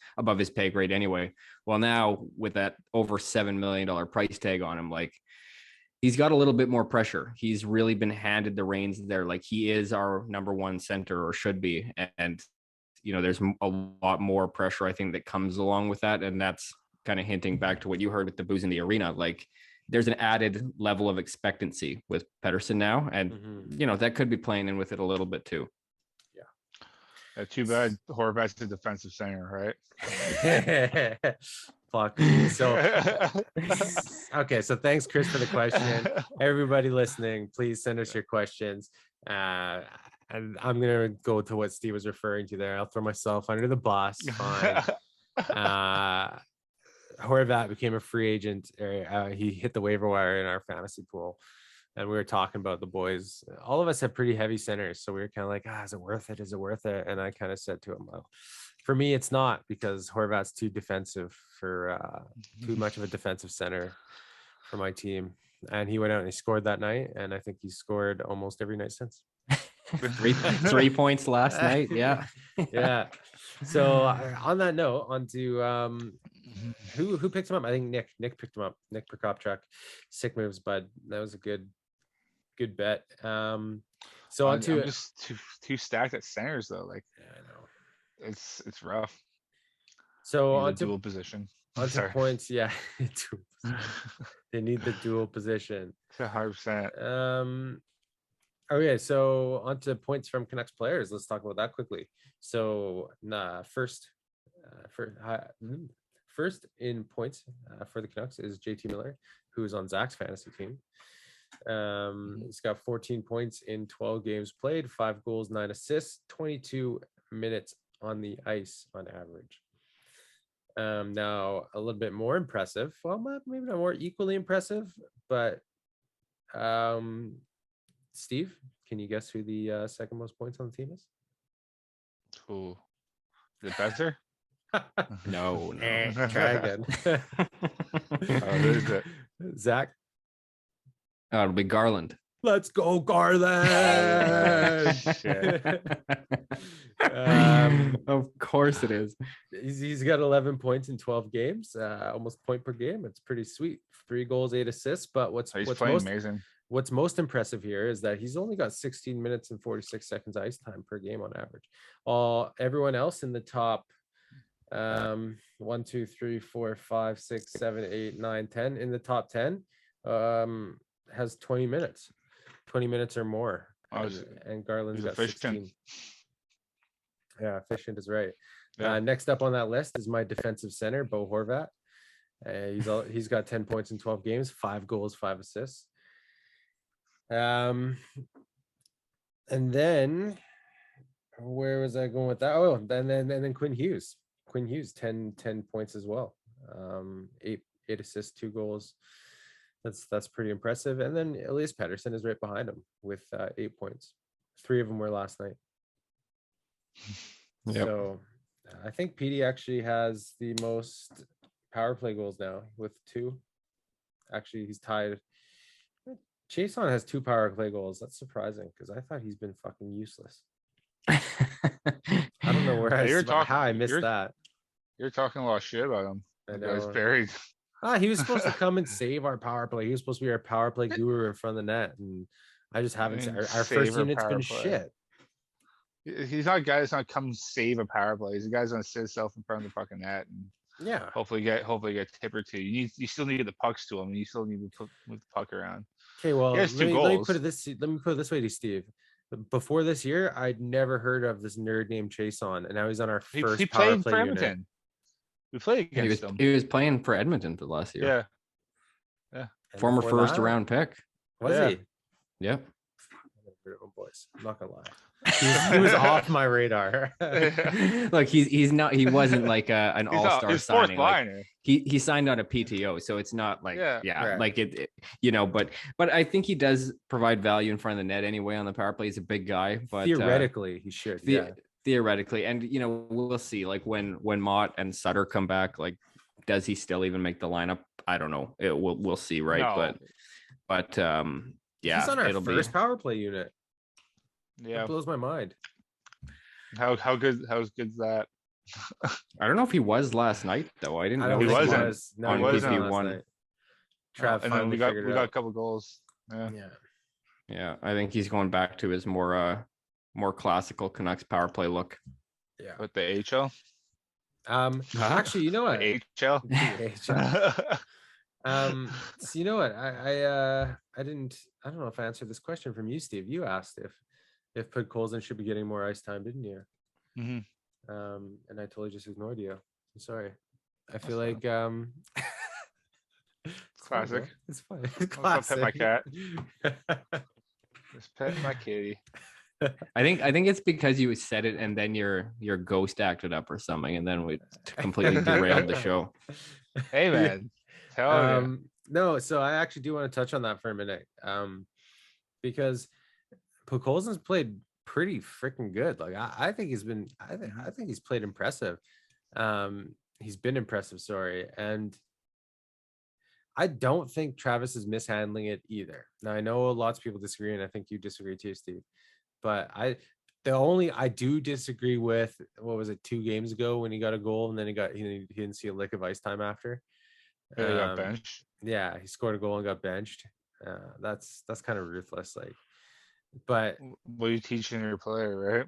pay grade anyway. Well, now with that over $7 million price tag on him, like he's got a little bit more pressure. He's really been handed the reins there. Like he is our number one center, or should be. And, there's a lot more pressure, I think, that comes along with that. And that's kind of hinting back to what you heard with the booze in the arena. Like there's an added level of expectancy with Pettersson now. And, that could be playing in with it a little bit too.
Yeah, too bad Horvath's a defensive center, right?
Fuck. So okay, so thanks, Chris, for the question. Everybody listening, please send us your questions. And I'm gonna go to what Steve was referring to there. I'll throw myself under the bus. Fine. Horvath became a free agent. He hit the waiver wire in our fantasy pool. And we were talking about the boys. All of us have pretty heavy centers. So we were kind of like, is it worth it? Is it worth it? And I kind of said to him, well, for me, it's not, because Horvath's too defensive for too much of a defensive center for my team. And he went out and he scored that night. And I think he scored almost every night since.
three points last night. Yeah.
Yeah. So on that note, on to who picked him up? I think Nick picked him up. Nick Prokopchuk. Sick moves, bud. That was a good bet. So on to
I'm just too stacked at centers though. Like
I know.
It's rough.
So
Need
on
a dual position.
onto points, yeah. They need the dual position.
100%.
Okay, so onto points from Canucks players. Let's talk about that quickly. So first in points for the Canucks is JT Miller, who's on Zach's fantasy team. He's got 14 points in 12 games played, 5 goals, 9 assists, 22 minutes on the ice on average. Now a little bit more impressive. Well, maybe not more equally impressive, but Steve, can you guess who the second most points on the team is?
Ooh. Is it Besser?
No.
Try again.
Who is it?
Zach.
It'll be Garland.
Let's go, Garland.
Of course it is.
He's got 11 points in 12 games, almost point per game. It's pretty sweet. 3 goals, 8 assists. But what's
amazing.
What's most impressive here is that he's only got 16 minutes and 46 seconds ice time per game on average. Everyone else in the top 1, 2, 3, 4, 5, 6, 7, 8, 9, 10 in the top 10 has 20 minutes or more. And Garland's got 16. Yeah, efficient is right. Yeah. Next up on that list is my defensive center, Beau Horvath. He's got 10 points in 12 games, 5 goals, 5 assists. And then where was I going with that? Oh, and then Quinn Hughes. 10 points as well. 8 assists, 2 goals. That's pretty impressive. And then Elias Pettersson is right behind him with 8 points. 3 of them were last night. Yep. So I think PD actually has the most power play goals now with 2. Actually, he's tied. Jason has 2 power play goals. That's surprising because I thought he's been fucking useless. I don't know where how I missed that.
You're talking a lot of shit about him.
I
That guy's
know.
buried.
He was supposed to come and save our power play. He was supposed to be our power play guru in front of the net, and I just haven't. Our first unit's been shit.
He's not a guy that's not come save a power play. He's a guy that's gonna sit himself in front of the fucking net and hopefully get a tip or 2. You still need to get the pucks to him, and you still need to move the puck around.
Okay, well,
let
me put it this way to you, Steve. Before this year, I'd never heard of this nerd named Chason, and now he's on our first
he
power
played
play
for
unit.
Edmonton. We played against him.
He was playing for Edmonton for the last year.
Yeah.
Former first round pick.
Was he?
Yep.
Boys, I'm not gonna lie. He was off my radar.
Look, he wasn't like an all-star signing. Like, he signed on a PTO, so it's not like
right.
like it but I think he does provide value in front of the net anyway on the power play. He's a big guy, but
theoretically he should.
Theoretically, and we'll see. Like when Mott and Sutter come back, like does he still even make the lineup? I don't know. We'll see, right?
No.
But
he's on our first power play unit.
Yeah,
it blows my mind.
How good's that?
I don't know if he was last night though. I didn't know
he wasn't.
No, he wasn't last night. Trav
and then we got a couple goals.
Yeah. I think he's going back to his more classical Canucks power play look.
Yeah,
with the HL.
Actually, you know what?
HL.
So you know what? I don't know if I answered this question from you, Steve. You asked if Podkolzin should be getting more ice time, didn't you?
Mm-hmm.
And I totally just ignored you. I'm sorry. I feel like
classic.
It's fine. It's classic.
I'll pet my cat. Just pet my kitty.
I think it's because you said it and then your ghost acted up or something, and then we completely derailed the show.
Hey man.
No, so I actually do want to touch on that for a minute. Because Podkolzin's played pretty freaking good. Like I think he's been I think he's played impressive. He's been impressive, sorry. And I don't think Travis is mishandling it either. Now I know lots of people disagree, and I think you disagree too, Steve. But I do disagree with, what was it, 2 games ago when he got a goal and then he didn't see a lick of ice time after.
He got benched.
Yeah, he scored a goal and got benched. That's kind of ruthless. Like, but
what are you teaching your player, right?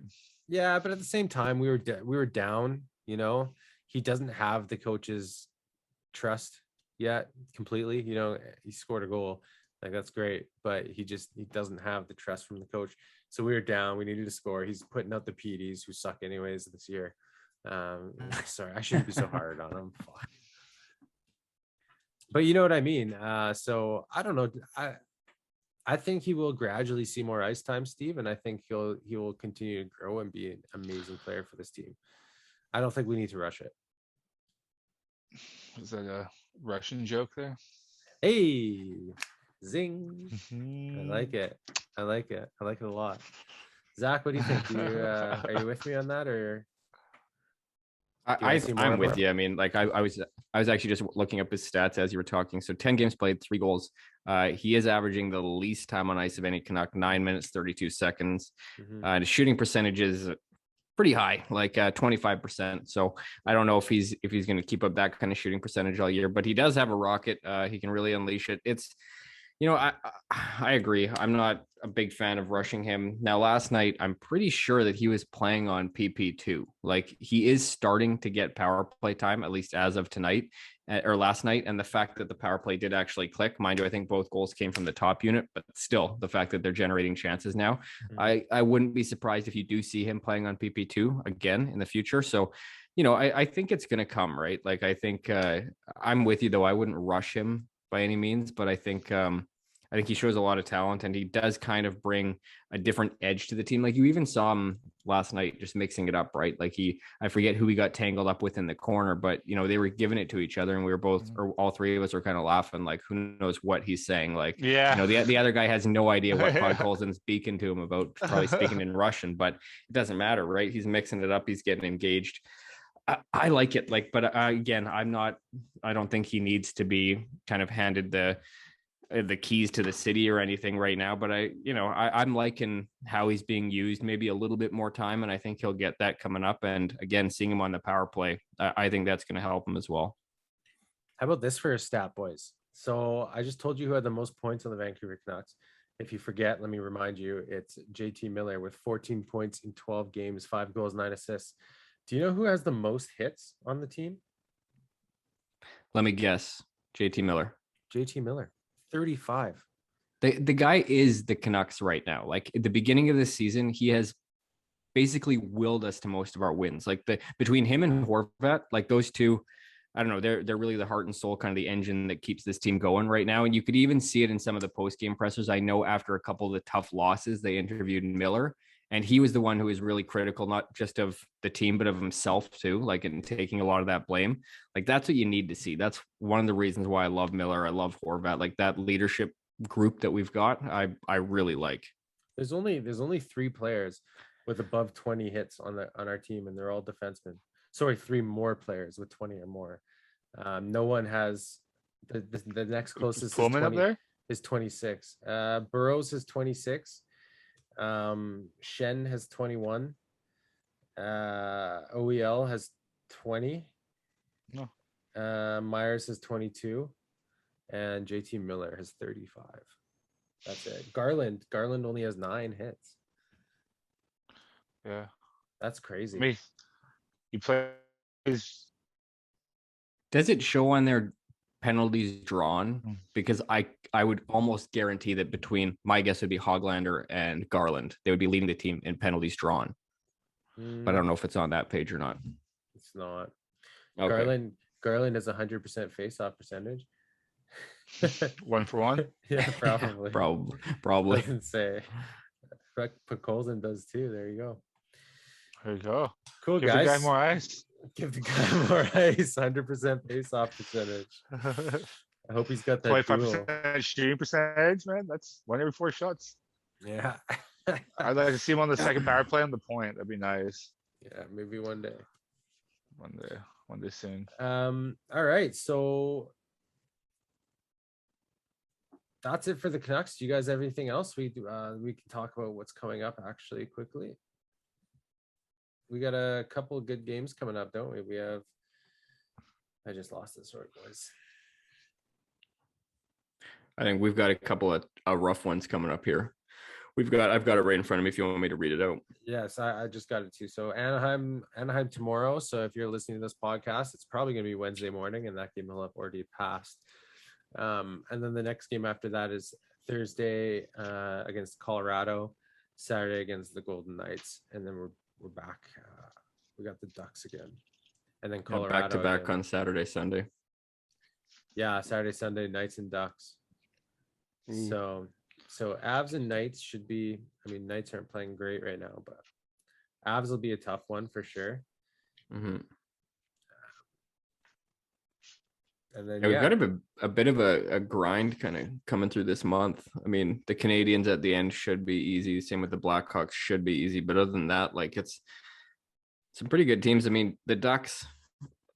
Yeah, but at the same time, we were down. He doesn't have the coach's trust yet completely. He scored a goal, like that's great, but he doesn't have the trust from the coach. So we were down. We needed to score. He's putting out the PDs who suck anyways this year. Sorry, I shouldn't be so hard on him. But you know what I mean. So I don't know. I think he will gradually see more ice time, Steve, and I think he will continue to grow and be an amazing player for this team. I don't think we need to rush it.
Was that a Russian joke there?
Hey, zing! I like it. I like it a lot. Zach, what do you think? Are you with me on that, or?
I'm with you. I mean, like I was actually just looking up his stats as you were talking. So 10 games played, 3 goals. He is averaging the least time on ice of any Canuck, 9 minutes, 32 seconds. And his shooting percentage is pretty high, like 25%. So I don't know if he's going to keep up that kind of shooting percentage all year, but he does have a rocket. He can really unleash it. It's, I agree. I'm not a big fan of rushing him. Now, last night, I'm pretty sure that he was playing on PP2. Like, he is starting to get power play time, at least as of tonight or last night. And the fact that the power play did actually click, mind you, I think both goals came from the top unit, but still the fact that they're generating chances now, I wouldn't be surprised if you do see him playing on PP2 again in the future. So, I think it's going to come, right? Like, I think I'm with you, though. I wouldn't rush him by any means, but I think he shows a lot of talent, and he does kind of bring a different edge to the team. Like, you even saw him last night just mixing it up, right? Like, I forget who he got tangled up with in the corner, but they were giving it to each other, and we were both, or all 3 of us were kind of laughing, like, who knows what he's saying? Like, the other guy has no idea what Podkolzin's speaking to him about, probably speaking in Russian, but it doesn't matter, right? He's mixing it up. He's getting engaged. I like it. Like, but again, I don't think he needs to be kind of handed the keys to the city or anything right now. But I'm liking how he's being used, maybe a little bit more time. And I think he'll get that coming up. And again, seeing him on the power play, I think that's going to help him as well.
How about this for a stat, boys? So I just told you who had the most points on the Vancouver Canucks. If you forget, let me remind you, it's JT Miller with 14 points in 12 games, 5 goals, 9 assists. Do you know who has the most hits on the team?
Let me guess. JT Miller.
JT Miller, 35.
The guy is the Canucks right now. Like at the beginning of the season, he has basically willed us to most of our wins. Like between him and Horvath, like those two, I don't know, they're really the heart and soul, kind of the engine that keeps this team going right now. And you could even see it in some of the post-game pressers. I know after a couple of the tough losses, they interviewed Miller, and he was the one who was really critical, not just of the team, but of himself too, like in taking a lot of that blame. Like that's what you need to see. That's one of the reasons why I love Miller. I love Horvath, like that leadership group that we've got. I really like.
There's only 3 players with above 20 hits on our team, and they're all defensemen. Sorry, 3 more players with 20 or more. No one has the next closest is 26. Burrows has 26. Shen has 21. OEL has 20.
No.
Myers has 22, and JT Miller has 35. That's it. Garland only has 9 hits.
Yeah,
That's crazy.
I mean, he plays.
Does it show on their penalties drawn? Because I would almost guarantee that between, my guess would be Hoglander and Garland, they would be leading the team in penalties drawn. But I don't know if it's on that page or not.
It's not.
Okay.
Garland has 100% face-off percentage.
1 for 1.
Yeah, probably.
Probably.
Doesn't say. Colson does too. There you go.
There you go.
Cool,
Give
guys.
the guy more ice.
Give the guy more ice. 100% face-off percentage. I hope he's got that
25% shooting percentage, man. That's 1 every 4 shots.
Yeah.
I'd like to see him on the second power play on the point. That'd be nice.
Yeah, maybe one day.
One day soon.
All right, so that's it for the Canucks. Do you guys have anything else? We can talk about what's coming up actually quickly. We got a couple of good games coming up, don't we? I just lost this word, boys.
I think we've got a couple of rough ones coming up here. I've got it right in front of me if you want me to read it out.
Yes, I just got it too. So Anaheim tomorrow. So if you're listening to this podcast, it's probably going to be Wednesday morning, and that game will have already passed. And then the next game after that is Thursday against Colorado, Saturday against the Golden Knights, and then we're back. We got the Ducks again, and then Colorado
back to back
again.
on Saturday, Sunday.
Yeah, Saturday, Sunday, Knights and Ducks. So Avs and Knights should be. I mean, Knights aren't playing great right now, but Avs will be a tough one for sure.
Mm-hmm.
And then
we've got a bit of a grind kind of coming through this month. I mean, the Canadians at the end should be easy. Same with the Blackhawks should be easy. But other than that, like it's some pretty good teams. I mean, the Ducks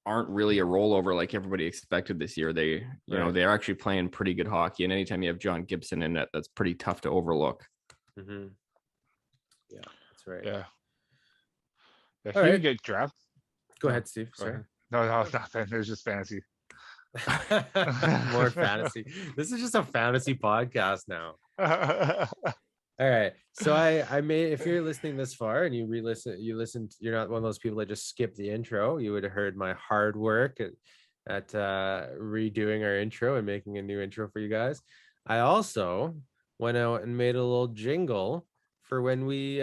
aren't really a rollover like everybody expected this year. They're actually playing pretty good hockey. And anytime you have John Gibson in it, that's pretty tough to overlook.
Mm-hmm. Yeah, that's right.
Yeah. If
All
you
right.
get drafted.
Go ahead, Steve. Sorry.
No, nothing. There's just fantasy.
More fantasy. This is just a fantasy podcast now. All right. So I made, if you're listening this far and you listened, you're not one of those people that just skip the intro. You would have heard my hard work at redoing our intro and making a new intro for you guys. I also went out and made a little jingle for when we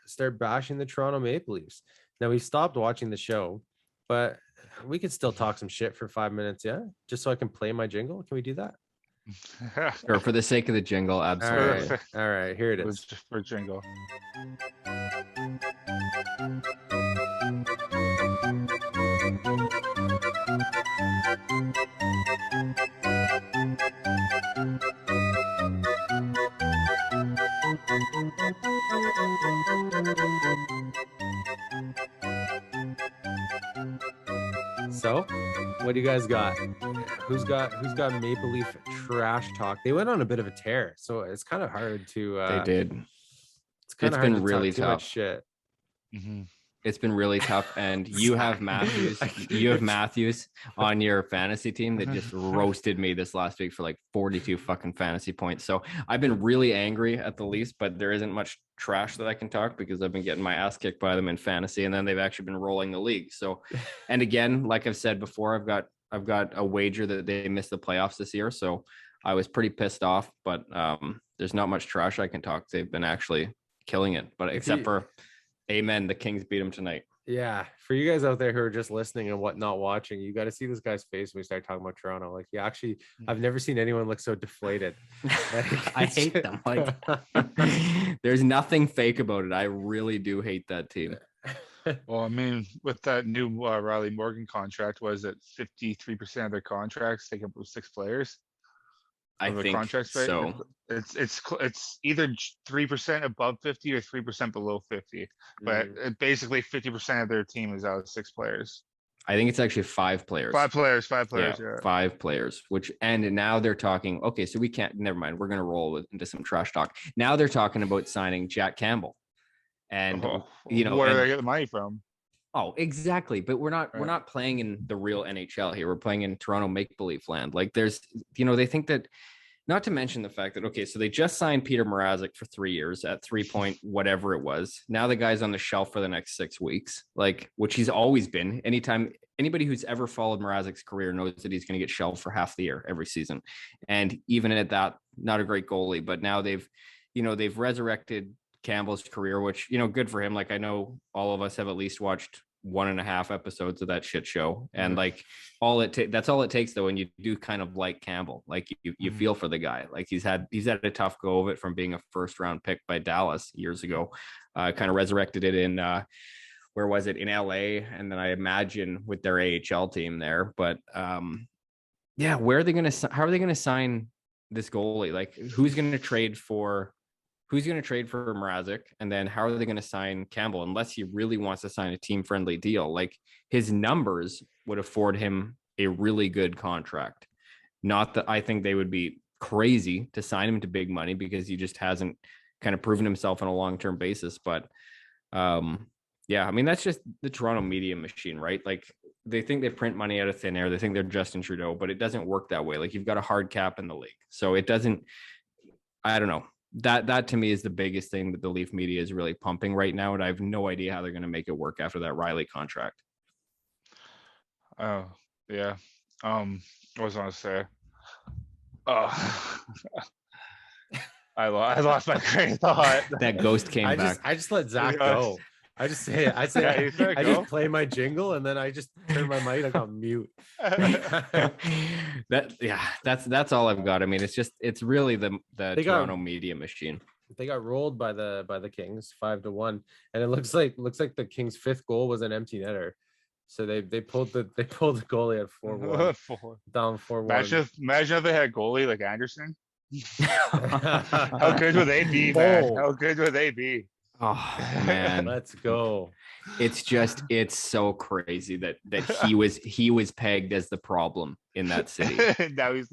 start bashing the Toronto Maple Leafs. Now we stopped watching the show, but we could still talk some shit for 5 minutes. Yeah. Just so I can play my jingle. Can we do that?
Or for the sake of the jingle, absolutely.
All right, here it is.
For jingle.
So, what do you guys got? Who's got Maple Leaf trash talk? They went on a bit of a tear, so it's kind of hard to.
They did.
It's kind
It's
of hard
been
to
really
talk too much
tough.
shit.
Mhm.
It's been really tough, and you have Matthews. You have Matthews on your fantasy team that just roasted me this last week for like 42 fucking fantasy points. So I've been really angry at the Leafs, but there isn't much trash that I can talk because I've been getting my ass kicked by them in fantasy, and then they've actually been rolling the league. So, and again, like I've said before, I've got a wager that they missed the playoffs this year. So I was pretty pissed off, but there's not much trash I can talk. They've been actually killing it, but except for. Amen. The Kings beat him tonight.
Yeah, for you guys out there who are just listening and not watching, you got to see this guy's face when we start talking about Toronto. Like, I've never seen anyone look so deflated. Like,
I hate them. Like, there's nothing fake about it. I really do hate that team.
Well, I mean, with that new Riley Morgan contract, was it 53% of their contracts take up with 6 players?
I think so.
It's either 3% above 50 or 3% below 50, but basically 50% of their team is out of 6 players.
I think it's actually 5 players.
5 players. Yeah.
5 players. And now they're talking. Okay, so we can't. Never mind. We're gonna roll into some trash talk. Now they're talking about signing Jack Campbell, and
where do they get the money from?
Oh, exactly. But we're not playing in the real NHL here. We're playing in Toronto make-believe land. Like there's, they think that, not to mention the fact that, okay, so they just signed Peter Mrazek for 3 years at 3 point whatever it was. Now the guy's on the shelf for the next 6 weeks, like, which he's always been. Anytime anybody who's ever followed Mrazek's career knows that he's going to get shelved for half the year every season. And even at that, not a great goalie, but now they've resurrected Campbell's career, which, good for him. Like, I know all of us have at least watched 1.5 episodes of that shit show, and like that's all it takes though. And you do kind of like Campbell, like you feel for the guy. Like he's had a tough go of it from being a first round pick by Dallas years ago, kind of resurrected it in where was it, in LA, and then I imagine with their AHL team there. But how are they going to sign this goalie? Like, who's going to trade for Mrazek, and then how are they going to sign Campbell unless he really wants to sign a team-friendly deal? Like, his numbers would afford him a really good contract. Not that I think they would be crazy to sign him to big money because he just hasn't kind of proven himself on a long-term basis. But I mean, that's just the Toronto media machine, right? Like, they think they print money out of thin air. They think they're Justin Trudeau, but it doesn't work that way. Like, you've got a hard cap in the league. So it doesn't, I don't know. That to me is the biggest thing that the Leaf media is really pumping right now, and I have no idea how they're going to make it work after that Riley contract.
Oh yeah. What was I going to say? Oh, I lost my train of thought.
That ghost came back.
I just let Zach go. I just say it. I just play my jingle and then I just turn my mic like on mute.
That's all I've got. I mean, it's really the Toronto media machine.
They got rolled by the Kings 5-1, and it looks like the Kings' 5th goal was an empty netter. So they pulled the goalie at 4-1, down 4-1.
Imagine if they had a goalie like Anderson. How good would they be, man? How good would they be?
Oh man,
let's go.
It's so crazy that he was pegged as the problem in that city.
Now he's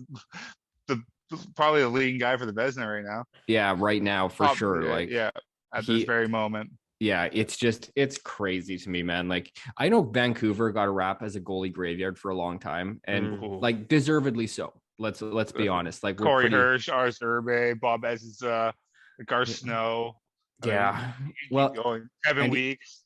probably the leading guy for the Vezina right now.
Yeah, right now for sure. Like,
yeah, at this very moment.
Yeah, it's crazy to me, man. Like, I know Vancouver got a rap as a goalie graveyard for a long time, and like deservedly so. Let's be honest. Like,
Corey Hirsch, Ars Urbe, Bob Ez's, Gar Snow.
Yeah, well,
Kevin Weeks.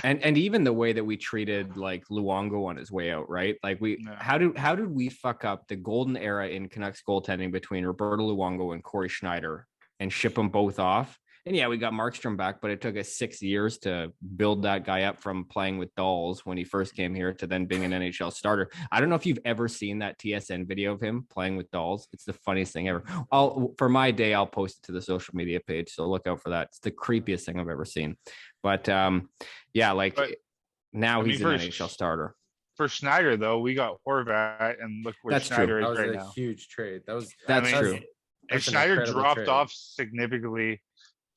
and even the way that we treated like Luongo on his way out, right? Like, how did we fuck up the golden era in Canucks goaltending between Roberto Luongo and Corey Schneider and ship them both off? And yeah, we got Markstrom back, but it took us 6 years to build that guy up from playing with dolls when he first came here to then being an NHL starter. I don't know if you've ever seen that TSN video of him playing with dolls. It's the funniest thing ever. For my day, I'll post it to the social media page, so look out for that. It's the creepiest thing I've ever seen. But now he's an NHL starter.
For Schneider, though, we got Horvath, and look where Schneider is right now.
That was a huge trade.
That's true.
And Schneider dropped off significantly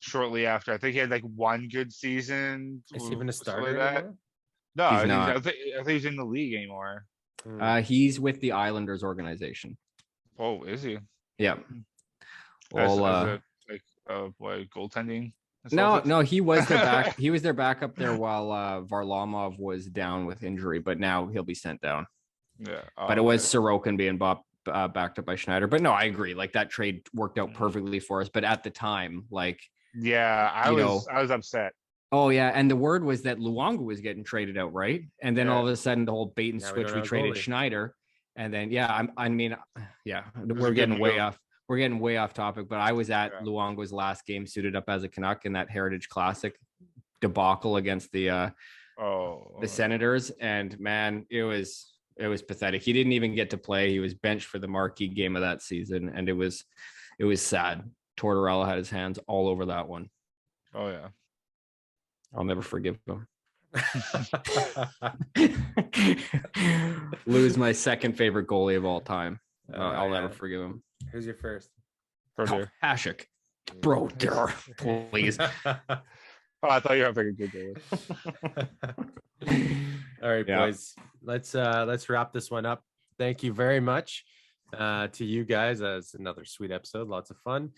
shortly after. I think he had like one good season.
Is he even a starter?
No,
He's not.
I think he's in the league anymore.
He's with the Islanders organization.
Oh, is he?
Yeah.
As
Well,
a like what, goaltending?
no, he was their back. He was their backup there while Varlamov was down with injury, but now he'll be sent down.
Yeah.
But it was Sorokin being backed up by Schneider. But no, I agree. Like that trade worked out perfectly for us. But at the time, like,
yeah, I was upset.
Oh yeah, and the word was that Luongo was getting traded out, right? And then all of a sudden, the whole bait and switch, we traded Schneider, and then we're getting way off. We're getting way off topic, but I was at Luongo's last game, suited up as a Canuck in that Heritage Classic debacle against the Senators, and man, it was pathetic. He didn't even get to play. He was benched for the marquee game of that season, and it was sad. Tortorella had his hands all over that one.
Oh yeah.
I'll never forgive him. Lose my second favorite goalie of all time. I'll never forgive him.
Who's your first?
Hashik. Bro, please.
Oh, I thought you were having a good
day. All right, boys. Let's wrap this one up. Thank you very much to you guys. That's another sweet episode. Lots of fun.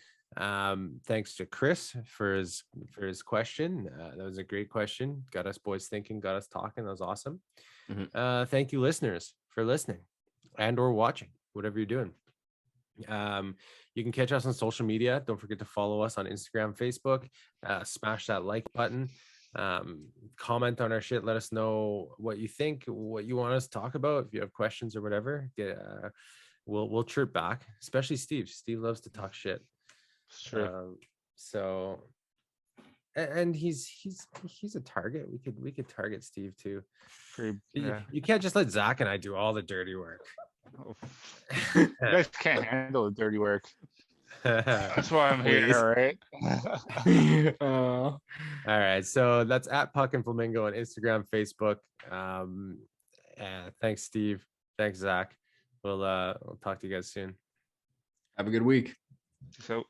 Thanks to Chris for his question. That was a great question. Got us boys thinking, got us talking. That was awesome. Thank you, listeners, for listening and or watching, whatever you're doing. You can catch us on social media. Don't forget to follow us on Instagram, Facebook. Smash that like button. Comment on our shit. Let us know what you think, what you want us to talk about. If you have questions or whatever, we'll chirp back. Especially Steve. Steve loves to talk shit.
Sure.
So, and he's a target. We could target Steve too. You can't just let Zach and I do all the dirty work.
You guys can't handle the dirty work. That's why I'm here, right?
All right. So that's at Puck and Flamingo on Instagram, Facebook. Thanks, Steve. Thanks, Zach. We'll talk to you guys soon.
Have a good week.
So.